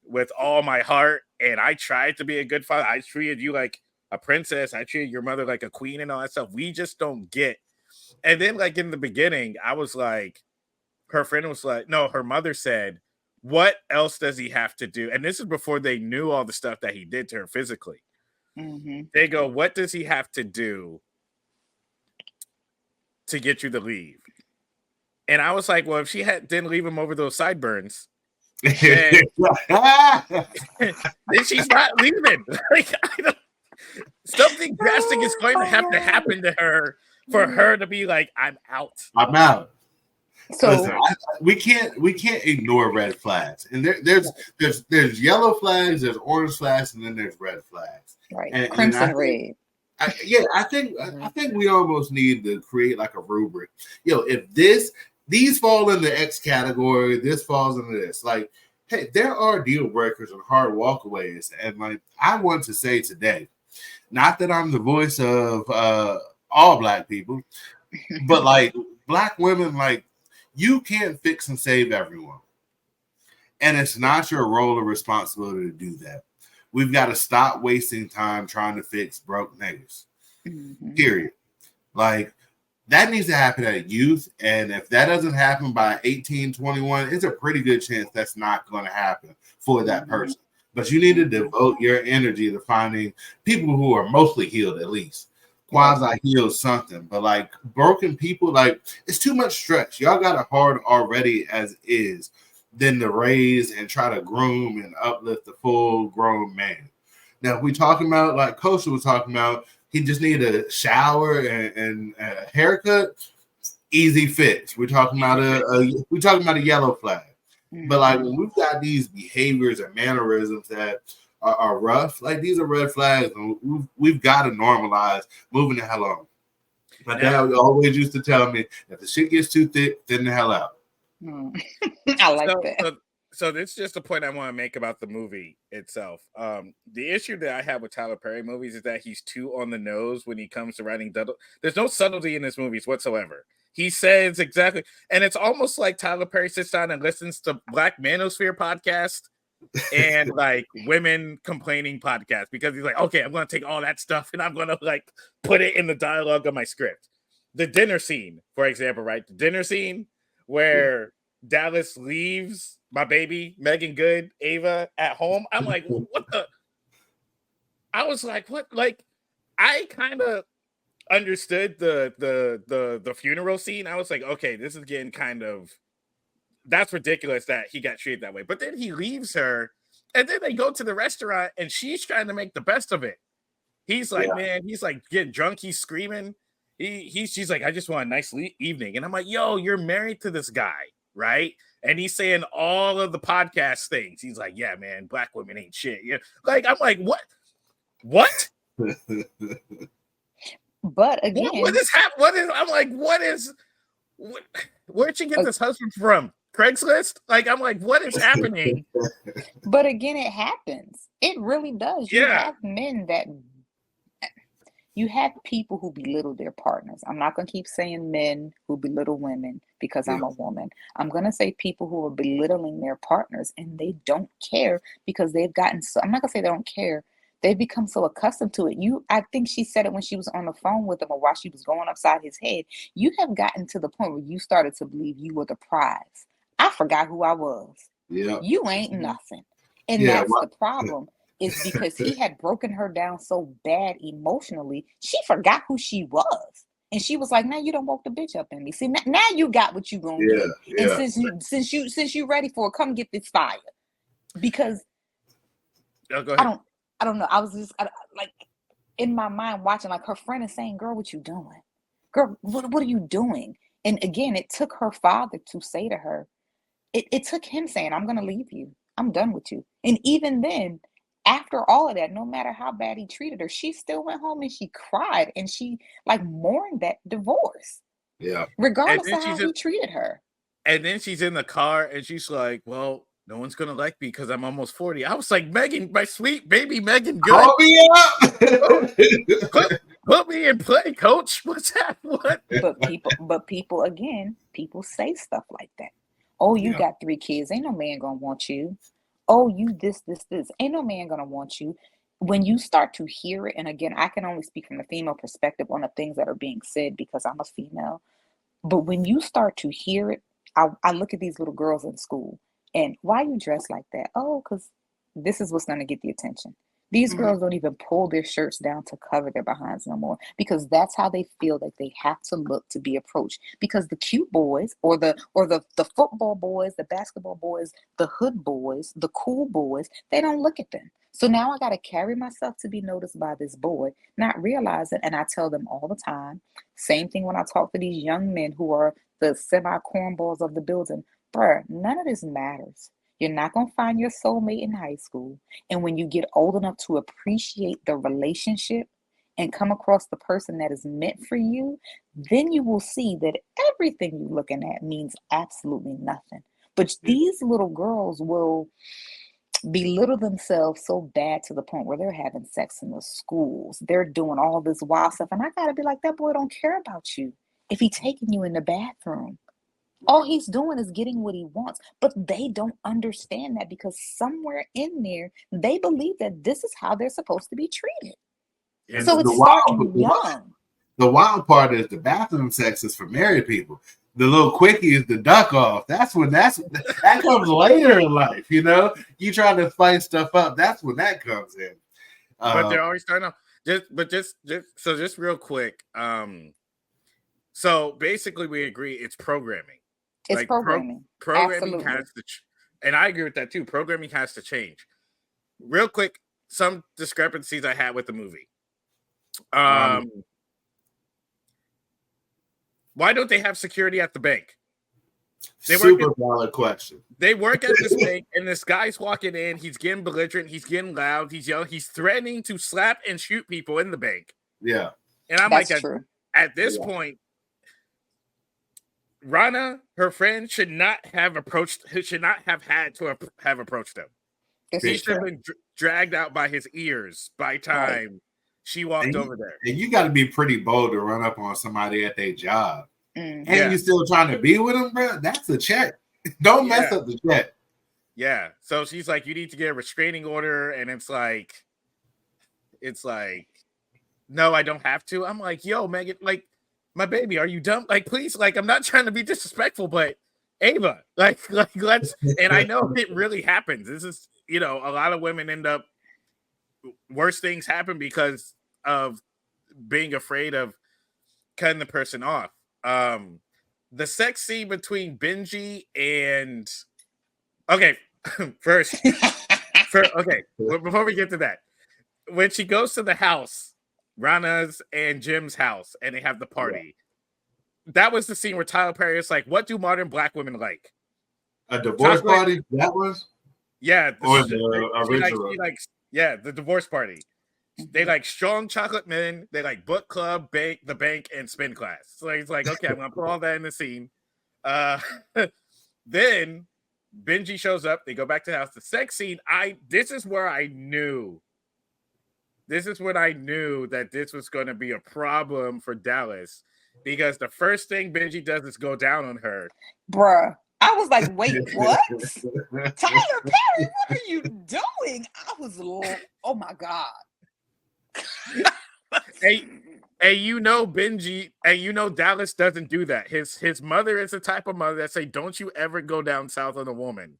Speaker 1: with all my heart and I tried to be a good father. I treated you like a princess. I treated your mother like a queen and all that stuff. We just don't get." And then like in the beginning, I was like, her friend was like, no, her mother said, "What else does he have to do?" And this is before they knew all the stuff that he did to her physically. They go, "What does he have to do to get you to leave?" And I was like, well, if she didn't leave him over those sideburns, then she's not leaving. Like, something drastic is going to have to happen to her for her to be like, "I'm out.
Speaker 2: I'm out."
Speaker 3: So
Speaker 2: listen, we can't ignore red flags. And there's yellow flags, there's orange flags, and then there's red flags.
Speaker 3: Right.
Speaker 2: And
Speaker 3: Crimson red.
Speaker 2: I think we almost need to create like a rubric. If these fall in the X category, this falls into this. Like, hey, there are deal breakers and hard walkaways, and like I want to say today, not that I'm the voice of all Black people, but like Black women, like you can't fix and save everyone, and it's not your role or responsibility to do that. We've got to stop wasting time trying to fix broke niggas. Period. Like that needs to happen at youth. And if that doesn't happen by 18, 21, it's a pretty good chance that's not going to happen for that person. But you need to devote your energy to finding people who are mostly healed, at least. Quasi healed something. But like broken people, like it's too much stress. Y'all got it hard already as is. Than to raise and try to groom and uplift the full grown man. Now, if we talking about like Kosha was talking about, he just need a shower and a haircut. Easy fix. We're talking about a yellow flag. But like when we've got these behaviors and mannerisms that are rough, like these are red flags, and we've got to normalize moving the hell on. My dad always used to tell me, if the shit gets too thick, thin the hell out.
Speaker 3: I like that.
Speaker 1: So this is just a point I want to make about the movie itself. The issue that I have with Tyler Perry movies is that he's too on the nose when he comes to writing. There's no subtlety in his movies whatsoever. He says exactly, and it's almost like Tyler Perry sits down and listens to Black Manosphere podcast and like women complaining podcast because he's like, okay, I'm going to take all that stuff and I'm going to like put it in the dialogue of my script. The dinner scene, for example, right? The dinner scene where Dallas leaves my baby, Megan Good, Ava at home. I'm like, what the? I was like, what? Like, I kind of understood the funeral scene. I was like, okay, this is getting kind of, that's ridiculous that he got treated that way. But then he leaves her, and then they go to the restaurant, and she's trying to make the best of it. He's like, man, he's like getting drunk, he's screaming. She's like, I just want a nice evening. And I'm like, yo, you're married to this guy, right? And he's saying all of the podcast things. He's like, yeah, man, Black women ain't shit. Yeah. Like, I'm like, what?
Speaker 3: But again,
Speaker 1: what is happening? I'm like, where'd you get this husband from? Craigslist? Like, I'm like, what is happening?
Speaker 3: But again, it happens. It really does. You have men that, you have people who belittle their partners. I'm not going to keep saying men who belittle women because I'm a woman. I'm going to say people who are belittling their partners and they don't care because they've gotten so, I'm not going to say they don't care. They've become so accustomed to it. I think she said it when she was on the phone with him or while she was going upside his head. You have gotten to the point where you started to believe you were the prize. I forgot who I was.
Speaker 2: Yeah.
Speaker 3: You ain't nothing. And that's the problem. Is because he had broken her down so bad emotionally, she forgot who she was. And she was like, now you don't woke the bitch up in me. See, now you got what you gonna get. And since you ready for it, come get this fire. Because
Speaker 1: go ahead.
Speaker 3: I don't know. I was just like in my mind watching, like her friend is saying, girl, what you doing? Girl, what are you doing? And again, it took her father to say to her, it took him saying, I'm gonna leave you. I'm done with you. And even then, after all of that, no matter how bad he treated her, she still went home and she cried and she like mourned that divorce.
Speaker 2: Yeah.
Speaker 3: Regardless of how he treated her.
Speaker 1: And then she's in the car and she's like, well, no one's going to like me because I'm almost 40. I was like, Megan, my sweet baby Megan Good.
Speaker 2: Call me up.
Speaker 1: Put me in play, coach. What's that? What?
Speaker 3: But people, again, people say stuff like that. Oh, you got 3 kids. Ain't no man going to want you. Oh, you this. Ain't no man gonna want you. When you start to hear it, and again, I can only speak from the female perspective on the things that are being said because I'm a female. But when you start to hear it, I look at these little girls in school, and why you dress like that? Oh, because this is what's gonna get the attention. These girls don't even pull their shirts down to cover their behinds no more because that's how they feel that they have to look to be approached. Because the cute boys or the football boys, the basketball boys, the hood boys, the cool boys, they don't look at them. So now I got to carry myself to be noticed by this boy, not realizing, and I tell them all the time, same thing when I talk to these young men who are the semi-cornballs of the building, bruh, none of this matters. You're not going to find your soulmate in high school. And when you get old enough to appreciate the relationship, and come across the person that is meant for you, then you will see that everything you're looking at means absolutely nothing. But these little girls will belittle themselves so bad to the point where they're having sex in the schools. They're doing all this wild stuff. And I gotta be like, that boy don't care about you. If he taking you in the bathroom, all he's doing is getting what he wants. But they don't understand that because somewhere in there, they believe that this is how they're supposed to be treated.
Speaker 2: And
Speaker 3: So it's starting young.
Speaker 2: The wild part is the bathroom sex is for married people. The little quickie is the duck off. That comes later in life. You know, you trying to spice stuff up. That's when that comes in.
Speaker 1: But they're always starting off. Just real quick. So basically, we agree it's programming.
Speaker 3: It's like programming.
Speaker 1: Programming has to, and I agree with that too. Programming has to change. Real quick, some discrepancies I had with the movie. Why don't they have security at the bank?
Speaker 2: Super valid question.
Speaker 1: They work at this bank, and this guy's walking in. He's getting belligerent. He's getting loud. He's yelling. He's threatening to slap and shoot people in the bank.
Speaker 2: Yeah.
Speaker 1: And I'm at this point, Rana, her friend, should not have had to have approached him. He should have been dragged out by his ears by time she walked over there.
Speaker 2: And you got to be pretty bold to run up on somebody at their job.
Speaker 3: Mm.
Speaker 2: And you still trying to be with them, bro? That's a check. Don't mess up the check.
Speaker 1: Yeah. So she's like, you need to get a restraining order. And it's like, no, I don't have to. I'm like, yo, Megan, like, my baby, are you dumb? Like, please, like, I'm not trying to be disrespectful, but Ava, like let's, and I know it really happens. This is, a lot of women end up, worse things happen because of being afraid of cutting the person off. The sex scene between Benji and before we get to that, when she goes to the house, Rana's and Jim's house, and they have the party. That was the scene where Tyler Perry is like, "What do modern black women like?
Speaker 2: A divorce party?" That was.
Speaker 1: Yeah,
Speaker 2: the original.
Speaker 1: The divorce party. They like strong chocolate men. They like book club, the bank, and spin class. So he's like, okay, I'm gonna put all that in the scene. Then Benji shows up. They go back to the house. The sex scene. This is when I knew that this was going to be a problem for Dallas, because the first thing Benji does is go down on her.
Speaker 3: Bruh. I was like, wait, what? Tyler Perry, what are you doing? I was like, oh my God.
Speaker 1: Hey, Benji, and Dallas doesn't do that. His mother is the type of mother that say, don't you ever go down south on a woman.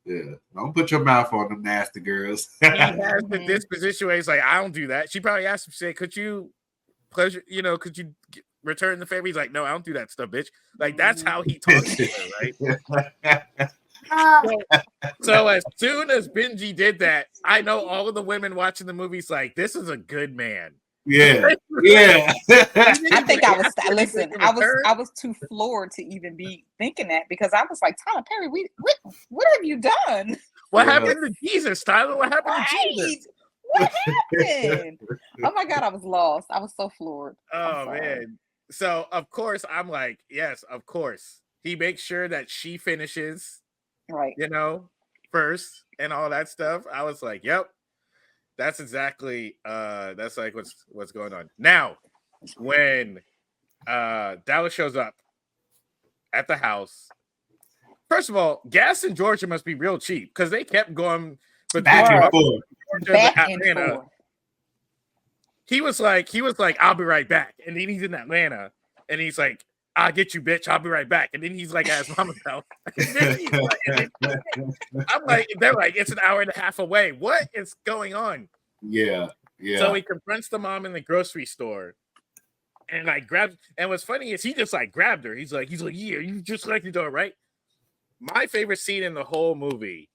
Speaker 2: Yeah, don't put your mouth on them nasty girls.
Speaker 1: He has the disposition where he's like, I don't do that. She probably asked him, say, could you return the favor? He's like, no, I don't do that stuff, bitch. Like, that's how he talks to her, right? So as soon as Benji did that, I know all of the women watching the movies like, this is a good man.
Speaker 2: Yeah.
Speaker 3: I think I was too floored to even be thinking that, because I was like, Tyler Perry, what have you done?
Speaker 1: What happened to Jesus, Tyler? What happened to Jesus?
Speaker 3: What happened? Oh my God, I was lost. I was so floored.
Speaker 1: Oh man. So of course I'm like, yes, of course. He makes sure that she finishes,
Speaker 3: right,
Speaker 1: first and all that stuff. I was like, yep. That's exactly that's like what's going on. Now, when Dallas shows up at the house, first of all, gas in Georgia must be real cheap, because they kept going
Speaker 2: back and forth.
Speaker 1: He was like, I'll be right back. And then he's in Atlanta and he's like, I'll get you, bitch. I'll be right back. And then he's like at his mama's house. I'm like, they're like, it's an hour and a half away. What is going on?
Speaker 2: Yeah.
Speaker 1: So he confronts the mom in the grocery store and like grabs. And what's funny is he just like grabbed her. He's like, yeah, you just like the door, right? My favorite scene in the whole movie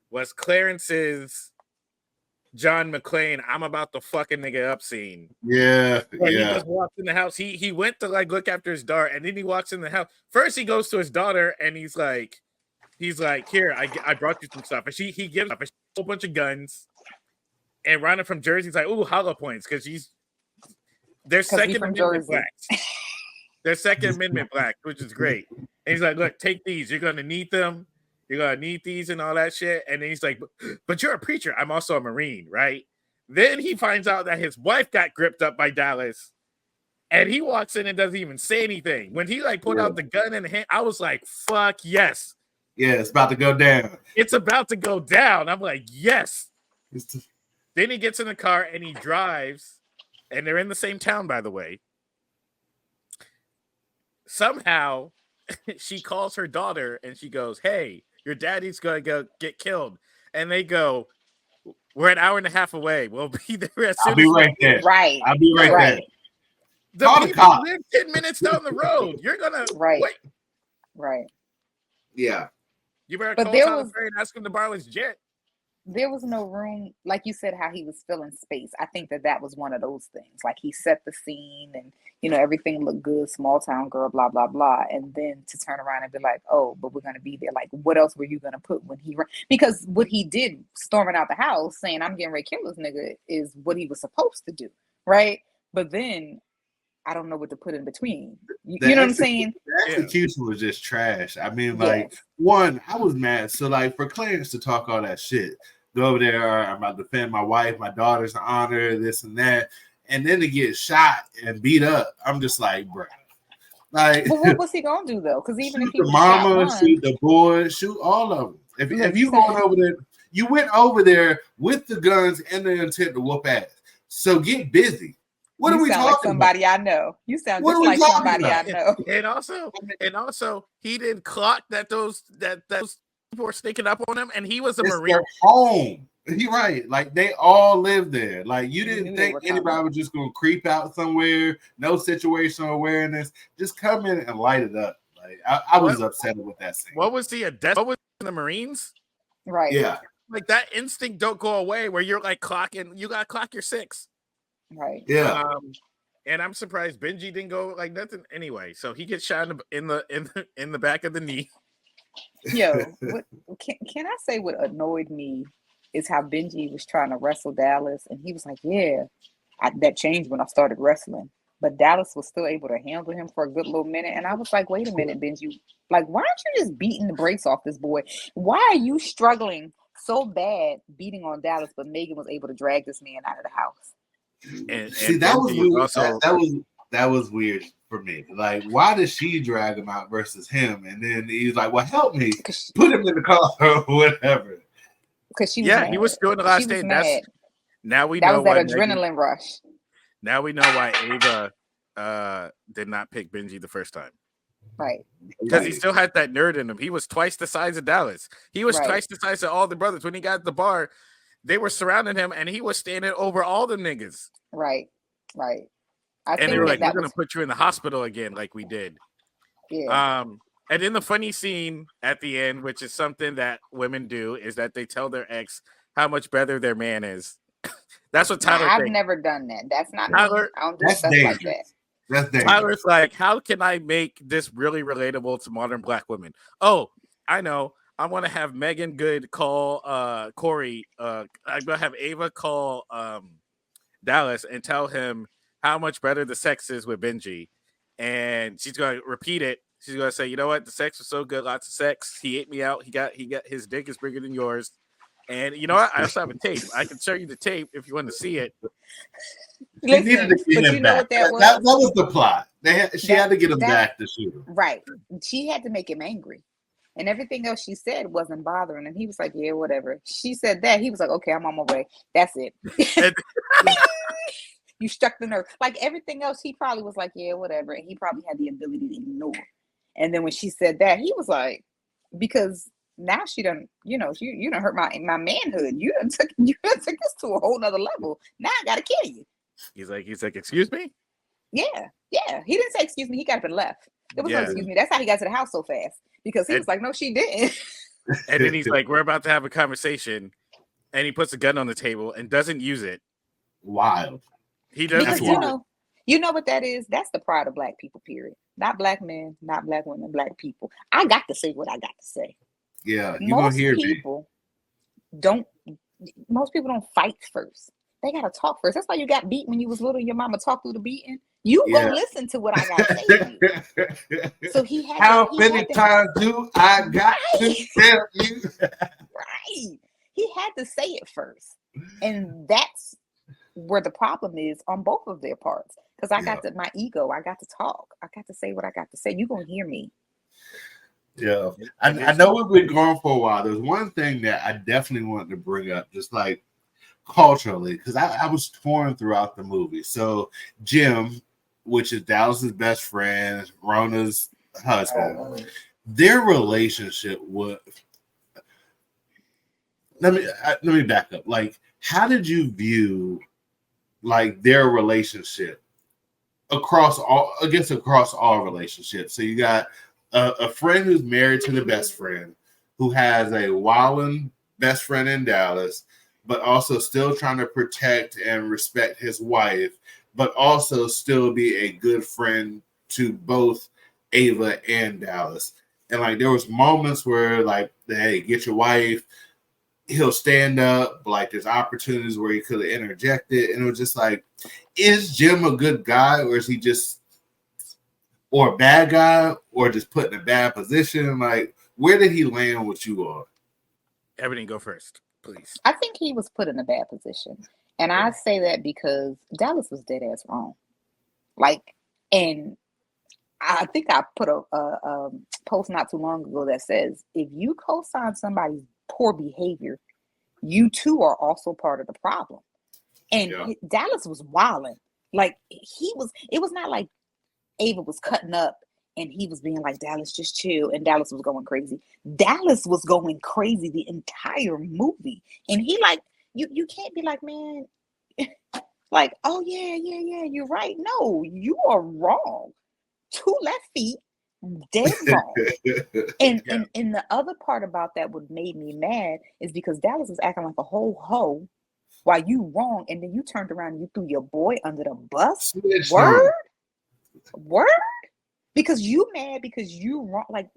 Speaker 1: was Clarence's John McClane, I'm about to fucking nigga up scene.
Speaker 2: Yeah.
Speaker 1: He just walked in the house. He went to like look after his daughter, and then he walks in the house. First, he goes to his daughter, and he's like, here, I brought you some stuff, and he gives up a whole bunch of guns, And Rhonda from Jersey's like, ooh, hollow points, because they're Second Amendment blacks. They're Second Amendment black, which is great. And he's like, look, take these. You're going to need them. You're going to need these and all that shit. And then he's like, but you're a preacher. I'm also a Marine, right? Then he finds out that his wife got gripped up by Dallas. And he walks in and doesn't even say anything. When he like pulled out the gun in the hand, I was like, fuck yes.
Speaker 2: Yeah, it's about to go down.
Speaker 1: It's about to go down. I'm like, yes. Then he gets in the car and he drives. And they're in the same town, by the way. Somehow, she calls her daughter and she goes, hey, your daddy's going to go get killed. And they go, we're an hour and a half away. We'll be there as soon
Speaker 2: I'll be right there.
Speaker 3: Right.
Speaker 2: I'll be right there.
Speaker 1: The
Speaker 2: Call the
Speaker 1: people
Speaker 2: cops.
Speaker 1: live 10 minutes down the road. You're going to
Speaker 3: Right.
Speaker 1: wait.
Speaker 3: Right.
Speaker 2: Yeah.
Speaker 1: You better
Speaker 3: But
Speaker 1: call
Speaker 3: there
Speaker 1: Tyler
Speaker 3: was-
Speaker 1: Perry and ask him to borrow his jet.
Speaker 3: There was no room, like you said, how he was filling space. I think that was one of those things. Like he set the scene and, everything looked good, small town girl, blah, blah, blah. And then to turn around and be like, oh, but we're going to be there. Like, what else were you going to put when he ran? Because what he did, storming out the house, saying, I'm getting ready to kill this nigga, is what he was supposed to do. Right. But then I don't know what to put in between. You know what I'm saying?
Speaker 2: The execution was just trash. I mean, like, one, I was mad. So, like, for Clarence to talk all that shit, go over there, I'm about to defend my wife, my daughter's honor, this and that, and then to get shot and beat up, I'm just like, bro. Like,
Speaker 3: but what was he gonna do though? Because even if he
Speaker 2: the mama, shoot the boy, shoot all of them. If you going over there, you went over there with the guns and the intent to whoop ass. So get busy. What are we talking
Speaker 3: like somebody
Speaker 2: about?
Speaker 3: I know. You sound
Speaker 2: What
Speaker 3: just
Speaker 2: are we
Speaker 3: like
Speaker 2: talking
Speaker 3: somebody
Speaker 2: about?
Speaker 3: I know.
Speaker 1: And also, he didn't clock that those people were sneaking up on him, and he was a
Speaker 2: It's
Speaker 1: Marine.
Speaker 2: their home. You're right. Like they all live there. Like you
Speaker 3: knew
Speaker 2: didn't
Speaker 3: they
Speaker 2: think
Speaker 3: were coming.
Speaker 2: anybody was just gonna creep out somewhere, no situational awareness, just come in and light it up. Like I was upset with that scene.
Speaker 1: What was the the Marines?
Speaker 3: Right.
Speaker 2: Yeah.
Speaker 1: Like that instinct don't go away where you're like clocking, you gotta clock your 6.
Speaker 3: Right.
Speaker 2: Yeah.
Speaker 1: And I'm surprised Benji didn't go like nothing anyway. So he gets shot in the back of the knee.
Speaker 3: Yo, what can I say? What annoyed me is how Benji was trying to wrestle Dallas, and he was like, "Yeah, that changed when I started wrestling." But Dallas was still able to handle him for a good little minute, and I was like, "Wait a minute, Benji! Like, why aren't you just beating the brakes off this boy? Why are you struggling so bad beating on Dallas?" But Megan was able to drag this man out of the house.
Speaker 1: And
Speaker 2: See, that was
Speaker 1: Benji
Speaker 2: weird.
Speaker 1: also-
Speaker 2: That was weird for me. Like, why did she drag him out versus him? And then he's like, "Well, help me, put him in the car or whatever."
Speaker 3: Because she was
Speaker 1: yeah,
Speaker 3: mad.
Speaker 1: he was doing the last day. Now we
Speaker 3: that
Speaker 1: know
Speaker 3: was that
Speaker 1: why
Speaker 3: adrenaline
Speaker 1: Megan,
Speaker 3: rush.
Speaker 1: Now we know why Ava did not pick Benji the first time.
Speaker 3: Right.
Speaker 1: Because he still had that nerd in him. He was twice the size of Dallas. He was
Speaker 3: Right.
Speaker 1: twice the size of all the brothers. When he got at the bar, they were surrounding him, and he was standing over all the niggas.
Speaker 3: Right. Right.
Speaker 1: And they were like, "We're gonna put you in the hospital again, like we did."
Speaker 3: Yeah.
Speaker 1: And in the funny scene at the end, which is something that women do, is that they tell their ex how much better their man is. That's what Tyler
Speaker 3: I've
Speaker 1: thinks.
Speaker 3: never done that. That's not
Speaker 1: Tyler,
Speaker 3: me. I don't do
Speaker 2: that's
Speaker 3: stuff like that.
Speaker 2: That's dangerous.
Speaker 1: Tyler's like, how can I make this really relatable to modern black women? Oh, I know. I want to have Megan Good call Corey. I'm gonna have Ava call Dallas and tell him how much better the sex is with Benji, and she's gonna repeat it. She's gonna say, "You know what? The sex was so good, lots of sex. He ate me out. He got his dick is bigger than yours." And you know what? I also have a tape. I can show you the tape if you want to see it.
Speaker 3: Listen,
Speaker 2: needed to get
Speaker 3: but
Speaker 2: him
Speaker 3: you know
Speaker 2: back.
Speaker 3: what that was?
Speaker 2: That was the plot. She had to get him back to shoot him.
Speaker 3: Right. She had to make him angry. And everything else she said wasn't bothering. And he was like, yeah, whatever. She said that. He was like, okay, I'm on my way. That's it. You struck the nerve. Like everything else, he probably was like, yeah, whatever. And he probably had the ability to ignore. And then when she said that, he was like, because now she done, you done hurt my manhood. You done took this to a whole nother level. Now I gotta kill you.
Speaker 1: He's like, excuse me?
Speaker 3: Yeah. He didn't say excuse me. He got up and left. It was no excuse me. That's how he got to the house so fast. Because he was like, no, she didn't.
Speaker 1: And then he's like, we're about to have a conversation. And he puts a gun on the table and doesn't use it.
Speaker 2: Wild.
Speaker 1: He doesn't
Speaker 3: Because
Speaker 1: use it.
Speaker 3: you know what that is? That's the pride of black people, period. Not black men, not black women, black people. I got to say what I got to say.
Speaker 2: Yeah, you're going to hear
Speaker 3: people don't Most people don't fight first. They gotta talk first. That's why you got beat when you was little. Your mama talked through the beating. You
Speaker 2: Yeah.
Speaker 3: gonna listen to what I gotta say to you. So he had
Speaker 2: How
Speaker 3: to.
Speaker 2: many times do I got to
Speaker 3: Right.
Speaker 2: tell you?
Speaker 3: Right. He had to say it first, and that's where the problem is on both of their parts. Because I got my ego. I got to talk. I got to say what I got to say. You gonna hear me.
Speaker 2: Yeah, I know we've been going for a while. There's one thing that I definitely wanted to bring up, just like culturally, because I was torn throughout the movie. So Jim, which is Dallas's best friend, Rona's husband, their relationship was. Let me back up. Like, how did you view like their relationship across all relationships? So you got a friend who's married to the best friend, who has a wilding best friend in Dallas, but also still trying to protect and respect his wife, but also still be a good friend to both Ava and Dallas. And like there was moments where like, hey, get your wife. He'll stand up, but like there's opportunities where he could have interjected, and it was just like, is Jim a good guy, or is he just or a bad guy, or just put in a bad position? Like, where did he land with you all?
Speaker 1: Ebony, go first, please.
Speaker 3: I think he was put in a bad position, and I say that because Dallas was dead ass wrong. Like, and I think I put a post not too long ago that says if you co-sign somebody's poor behavior, you too are also part of the problem. And Dallas was wilding. Like it was not like Ava was cutting up and he was being like, Dallas, just chill. And Dallas was going crazy. Dallas was going crazy the entire movie. And he like, you can't be like, man, like, oh yeah, you're right. No, you are wrong. 2 left feet, dead wrong. And the other part about that what made me mad is because Dallas was acting like a whole hoe while you wrong, and then you turned around and you threw your boy under the bus. Word? Because you mad because you wrong, like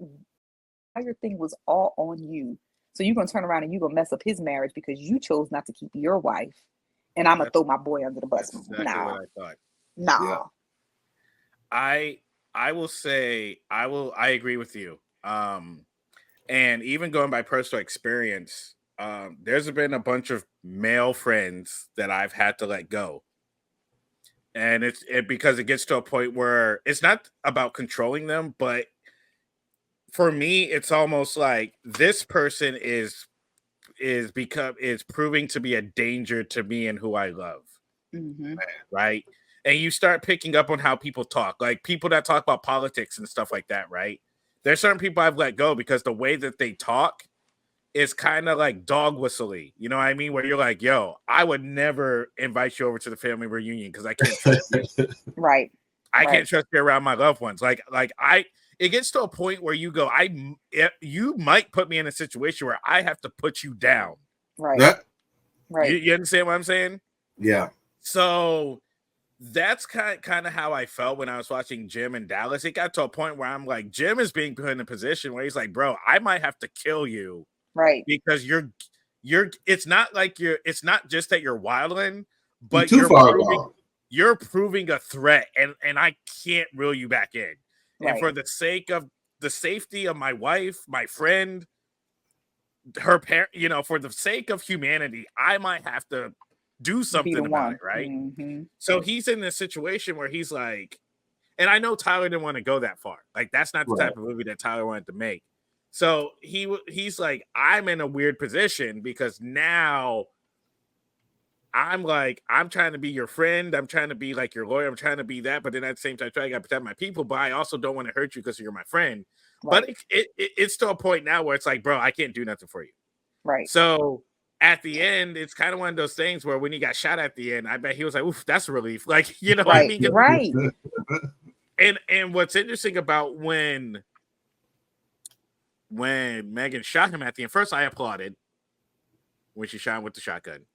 Speaker 3: your thing was all on you. So you're gonna turn around and you're gonna mess up his marriage because you chose not to keep your wife, and I'm gonna throw my boy under the bus.
Speaker 1: That's exactly what I thought.
Speaker 3: Nah.
Speaker 1: Yeah. I will say I agree with you. And even going by personal experience, there's been a bunch of male friends that I've had to let go. And it's because it gets to a point where it's not about controlling them, but for me, it's almost like this person is proving to be a danger to me and who I love.
Speaker 3: Mm-hmm.
Speaker 1: Right. And you start picking up on how people talk, like people that talk about politics and stuff like that, right? There's certain people I've let go because the way that they talk is kind of like dog whistly. You know what I mean? Where you're like, yo, I would never invite you over to the family reunion because I can't trust you.
Speaker 3: Right.
Speaker 1: I can't trust you around my loved ones. It gets to a point where you go, you might put me in a situation where I have to put you down.
Speaker 3: Right. Right.
Speaker 1: You understand what I'm saying?
Speaker 2: Yeah.
Speaker 1: So that's kind of how I felt when I was watching Jim and Dallas. It got to a point where I'm like, Jim is being put in a position where he's like, bro, I might have to kill you.
Speaker 3: Right.
Speaker 1: Because it's not just that you're wilding, but you're proving a threat and I can't reel you back in. Right. And for the sake of the safety of my wife, my friend, her parent, for the sake of humanity, I might have to do something about it, right?
Speaker 3: Mm-hmm.
Speaker 1: So he's in this situation where he's like, and I know Tyler didn't want to go that far. Like that's not the type of movie that Tyler wanted to make. So he's like, I'm in a weird position because now I'm like, I'm trying to be your friend. I'm trying to be like your lawyer. I'm trying to be that. But then at the same time, I got to protect my people. But I also don't want to hurt you because you're my friend. Right. But it's to a point now where it's like, bro, I can't do nothing for you.
Speaker 3: Right.
Speaker 1: So at the end, it's kind of one of those things where when he got shot at the end, I bet he was like, oof, that's a relief. Like, you know what I mean?
Speaker 3: Right.
Speaker 1: And what's interesting about when Megan shot him at the end, first I applauded when she shot him with the shotgun.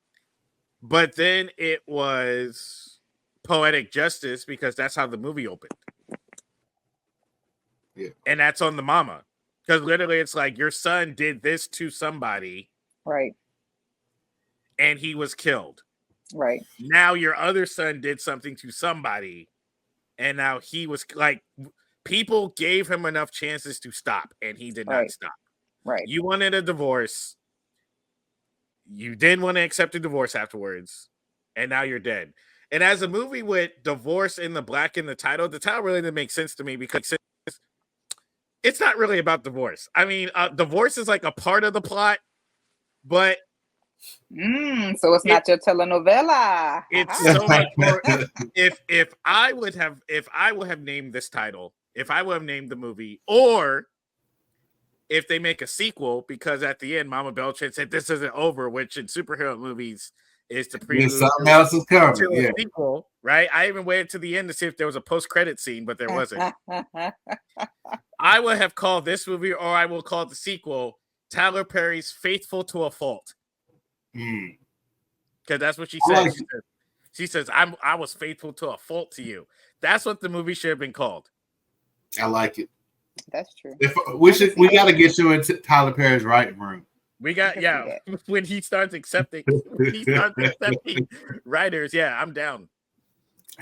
Speaker 1: But then it was poetic justice because that's how the movie opened.
Speaker 2: Yeah.
Speaker 1: And that's on the mama. Because literally it's like your son did this to somebody.
Speaker 3: Right.
Speaker 1: and he was killed.
Speaker 3: Right.
Speaker 1: Now your other son did something to somebody, and now he was like, people gave him enough chances to stop, and he did not
Speaker 3: Right.
Speaker 1: stop.
Speaker 3: Right.
Speaker 1: You wanted a divorce. You didn't want to accept a divorce afterwards, and now you're dead. And as a movie with divorce in the black in the title really didn't make sense to me because it's not really about divorce. I mean, divorce is like a part of the plot, but
Speaker 3: So it's not your telenovela.
Speaker 1: it's so much more. If I would have named this title, if I would have named the movie, or if they make a sequel, because at the end, Mama Beltran said this isn't over, which in superhero movies is to prelude
Speaker 2: something else is coming.
Speaker 1: to a sequel, right? I even waited to the end to see if there was a post-credit scene, but there wasn't. I would have called this movie, or I will call it the sequel, Tyler Perry's Faithful to a Fault. Because that's what she said. She says, I was faithful to a fault to you. That's what the movie should have been called.
Speaker 2: I like it.
Speaker 3: That's true.
Speaker 2: We got to get you into Tyler Perry's writing room.
Speaker 1: We got when he starts accepting writers. Yeah, I'm down.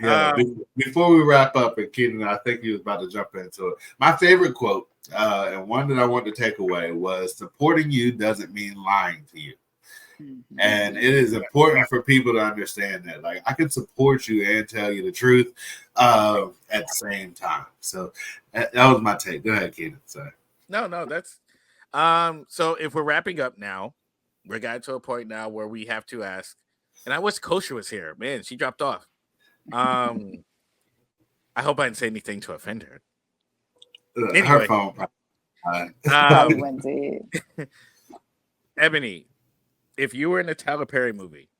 Speaker 2: Yeah. Before we wrap up, and Keaton, I think you was about to jump into it. My favorite quote, and one that I want to take away, was supporting you doesn't mean lying to you. And it is important for people to understand that. Like, I can support you and tell you the truth at the same time. So that was my take. Go ahead, Keaton. Sorry.
Speaker 1: No, that's so if we're wrapping up now, we're getting to a point now where we have to ask, and I wish Kosha was here. Man, she dropped off. I hope I didn't say anything to offend her. Anyway,
Speaker 2: her phone
Speaker 3: probably went dead.
Speaker 1: Ebony, if you were in a Tyler Perry movie,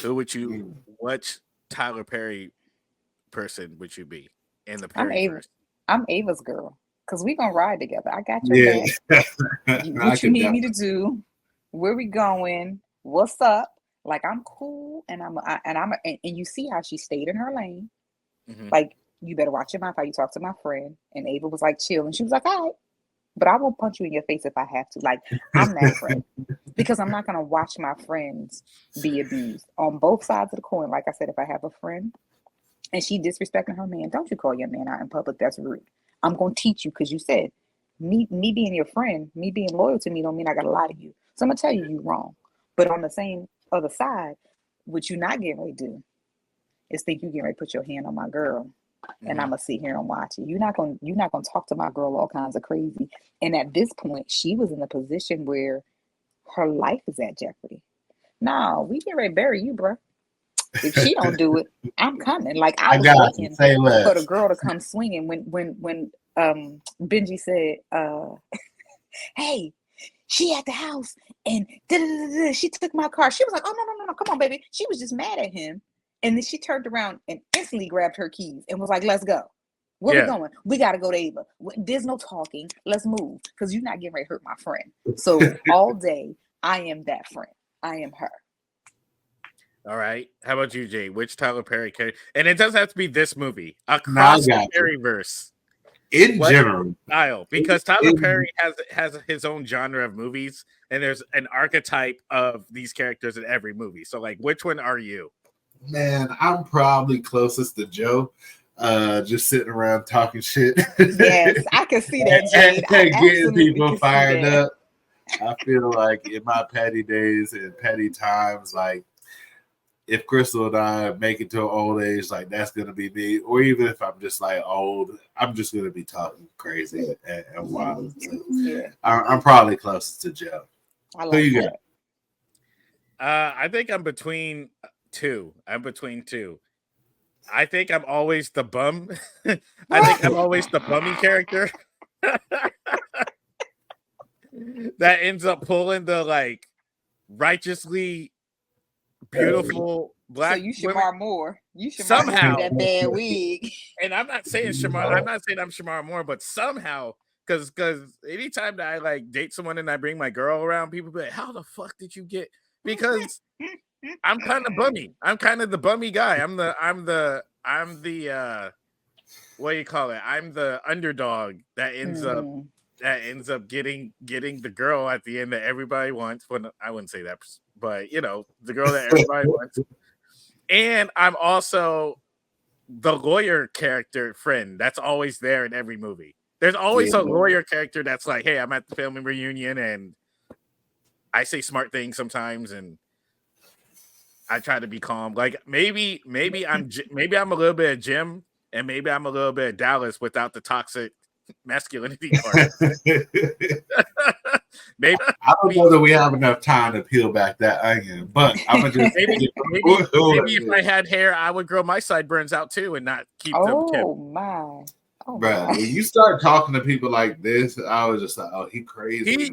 Speaker 1: who would you? What Tyler Perry person would you be in the Perry verse?
Speaker 3: I'm Ava's girl, because we're gonna ride together. I got your back. What you need me to do? Where we going? What's up? Like, I'm cool, and and you see how she stayed in her lane. Like, you better watch your mouth how you talk to my friend. And Ava was like, chill, and she was like, all right. But I will punch you in your face if I have to. Like, I'm that friend. Because I'm not going to watch my friends be abused. On both sides of the coin, like I said, if I have a friend and she disrespecting her man, don't you call your man out in public. That's rude. I'm going to teach you, because you said, me being your friend, me being loyal to me don't mean I got to lie to you. So I'm going to tell you you're wrong. But on the same other side, what you not getting ready to do is think you getting ready to put your hand on my girl. And I'm gonna sit here and watch it. You're not gonna talk to my girl all kinds of crazy. And at this point, she was in a position where her life is at jeopardy. No, we get ready to bury you, bro. If she don't do it, I'm coming. Like, I was waiting for the girl to come swinging when Benji said, "Hey, she at the house and she took my car." She was like, "Oh no, come on, baby." She was just mad at him. And then she turned around and instantly grabbed her keys and was like, let's go. Where we going? We got to go to Ava. There's no talking. Let's move, because you're not getting ready to hurt my friend. So all day, I am that friend. I am her.
Speaker 1: All right. How about you, Jay? Which Tyler Perry character? And it doesn't have to be this movie. Across the Perryverse.
Speaker 2: In general.
Speaker 1: Style. Because Tyler Perry has his own genre of movies, and there's an archetype of these characters in every movie. So, like, which one are you?
Speaker 2: Man, I'm probably closest to Joe, just sitting around talking shit.
Speaker 3: Yes, I can see that, Jade.
Speaker 2: Getting people fired up. I feel like in my petty days and petty times, like, if Crystal and I make it to an old age, like, that's going to be me. Or even if I'm just, like, old, I'm just going to be talking crazy and wild. So I'm probably closest to Joe.
Speaker 3: Who you got?
Speaker 1: I think I'm between two. I think I'm always the bum. I think I'm always the bummy character that ends up pulling the, like, righteously beautiful black.
Speaker 3: So you Shamar Moore. You Shamar
Speaker 1: somehow
Speaker 3: that bad wig.
Speaker 1: And I'm not saying Shamar. I'm not saying I'm Shamar Moore, but somehow, because anytime that I, like, date someone and I bring my girl around, people be like, "How the fuck did you get?" Because I'm kind of bummy. I'm kind of the bummy guy. I'm the what do you call it? I'm the underdog that ends up getting the girl at the end that everybody wants. Well, I wouldn't say that but you know, the girl that everybody wants. And I'm also the lawyer character friend that's always there in every movie. There's always a lawyer character that's like, hey, I'm at the family reunion and I say smart things sometimes and I try to be calm. Like maybe I'm a little bit of Jim and maybe I'm a little bit of Dallas without the toxic masculinity part. Maybe
Speaker 2: I don't know that we have enough time to peel back that onion, but I'm gonna just
Speaker 1: maybe if I had hair, I would grow my sideburns out too and not keep them kept.
Speaker 3: My. Oh,
Speaker 2: bro,
Speaker 3: my.
Speaker 2: when you start talking to people like this, I was just like, oh, he crazy.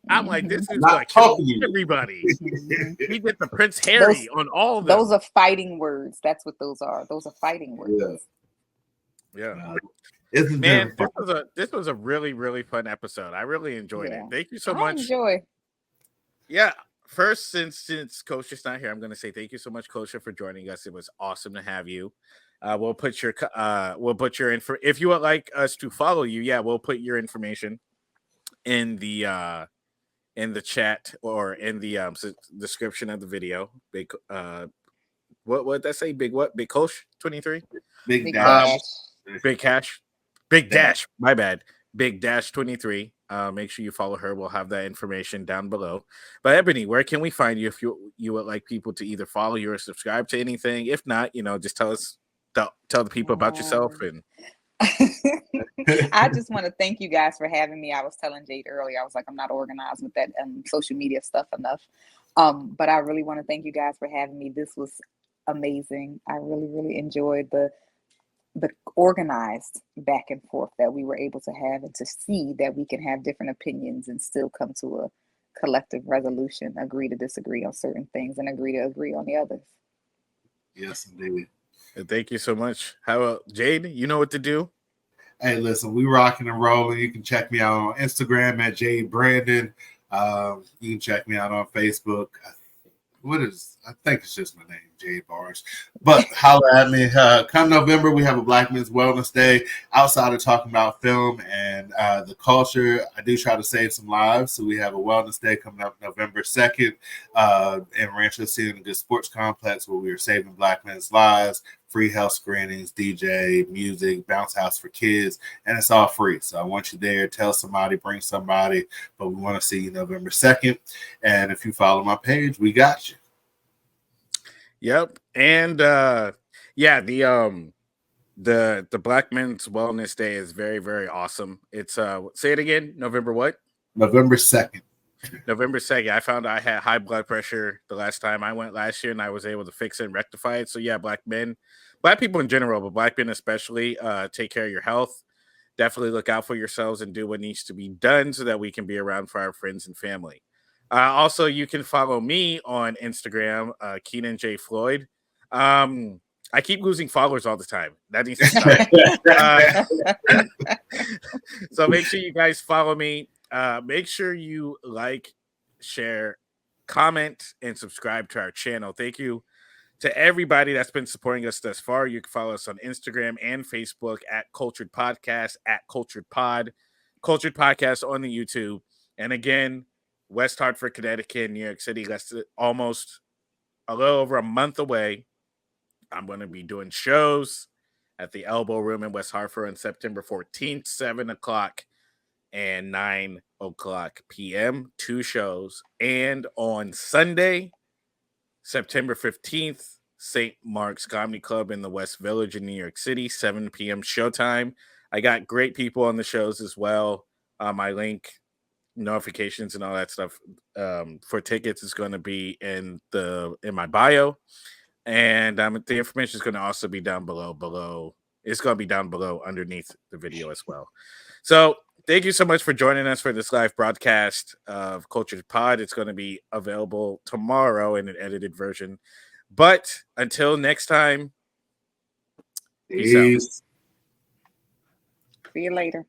Speaker 1: I'm like, this is
Speaker 2: not
Speaker 1: like killing
Speaker 2: talking to you.
Speaker 1: everybody. We get the Prince Harry on all of them.
Speaker 3: Those are fighting words. That's what those are. Those are fighting words.
Speaker 1: Yeah.
Speaker 2: Isn't
Speaker 1: Man, this was a really, really fun episode. I really enjoyed it. Thank you so much.
Speaker 3: Enjoy.
Speaker 1: Yeah. First, since Kosha's not here, I'm going to say thank you so much, Kosha, for joining us. It was awesome to have you. We'll put your info. If you would like us to follow you, we'll put your information in the chat or in the description of the video. Big what that say? Big what? Big Kosh 23?
Speaker 2: Big Dash.
Speaker 1: Big Cash. Big Dash. My bad. Big Dash 23. Make sure you follow her. We'll have that information down below. But Ebony, where can we find you if you would like people to either follow you or subscribe to anything? If not, just tell the people about yourself. And
Speaker 3: I just want to thank you guys for having me. I was telling Jade earlier, I was like, I'm not organized with that social media stuff enough. But I really want to thank you guys for having me. This was amazing. I really, really enjoyed the organized back and forth that we were able to have, and to see that we can have different opinions and still come to a collective resolution, agree to disagree on certain things and agree to agree on the others.
Speaker 2: Yes, indeed.
Speaker 1: Thank you so much. How about Jade? You know what to do.
Speaker 2: Hey, listen, we rocking and rolling. You can check me out on Instagram at Jade Brandon. You can check me out on Facebook. I think it's just my name, Jade Bars. But holler at me. Come November, we have a Black Men's Wellness Day. Outside of talking about film and the culture, I do try to save some lives. So we have a wellness day coming up November 2nd in Rancho City, the sports complex, where we are saving Black men's lives. Free health screenings, DJ, music, bounce house for kids, and it's all free. So I want you there. Tell somebody, bring somebody. But we want to see you November 2nd. And if you follow my page, we got you.
Speaker 1: Yep. And the Black Men's Wellness Day is very, very awesome. It's say it again, November what?
Speaker 2: November 2nd.
Speaker 1: November 2nd. I found I had high blood pressure the last time I went last year, and I was able to fix it and rectify it. So yeah, Black people in general, but Black men especially, take care of your health. Definitely look out for yourselves and do what needs to be done so that we can be around for our friends and family. Also, you can follow me on Instagram, Keenan J. Floyd. I keep losing followers all the time. That needs to stop. So make sure you guys follow me. Make sure you like, share, comment, and subscribe to our channel. Thank you to everybody that's been supporting us thus far. You can follow us on Instagram and Facebook at Kultur'd Podcast, at Kultur'd Pod, Kultur'd Podcast on the YouTube. And again, West Hartford, Connecticut, New York City, almost a little over a month away. I'm going to be doing shows at the Elbow Room in West Hartford on September 14th, 7 o'clock and 9 o'clock p.m. 2 shows. And on Sunday, September 15th, St. Mark's Comedy Club in the West Village in New York City, 7 p.m. showtime. I got great people on the shows as well. My link, notifications, and all that stuff for tickets is going to be in my bio. And the information is going to also be down below. It's going to be down below underneath the video as well. So thank you so much for joining us for this live broadcast of Kultur'd Pod. It's going to be available tomorrow in an edited version. But until next time, peace out.
Speaker 3: See you later.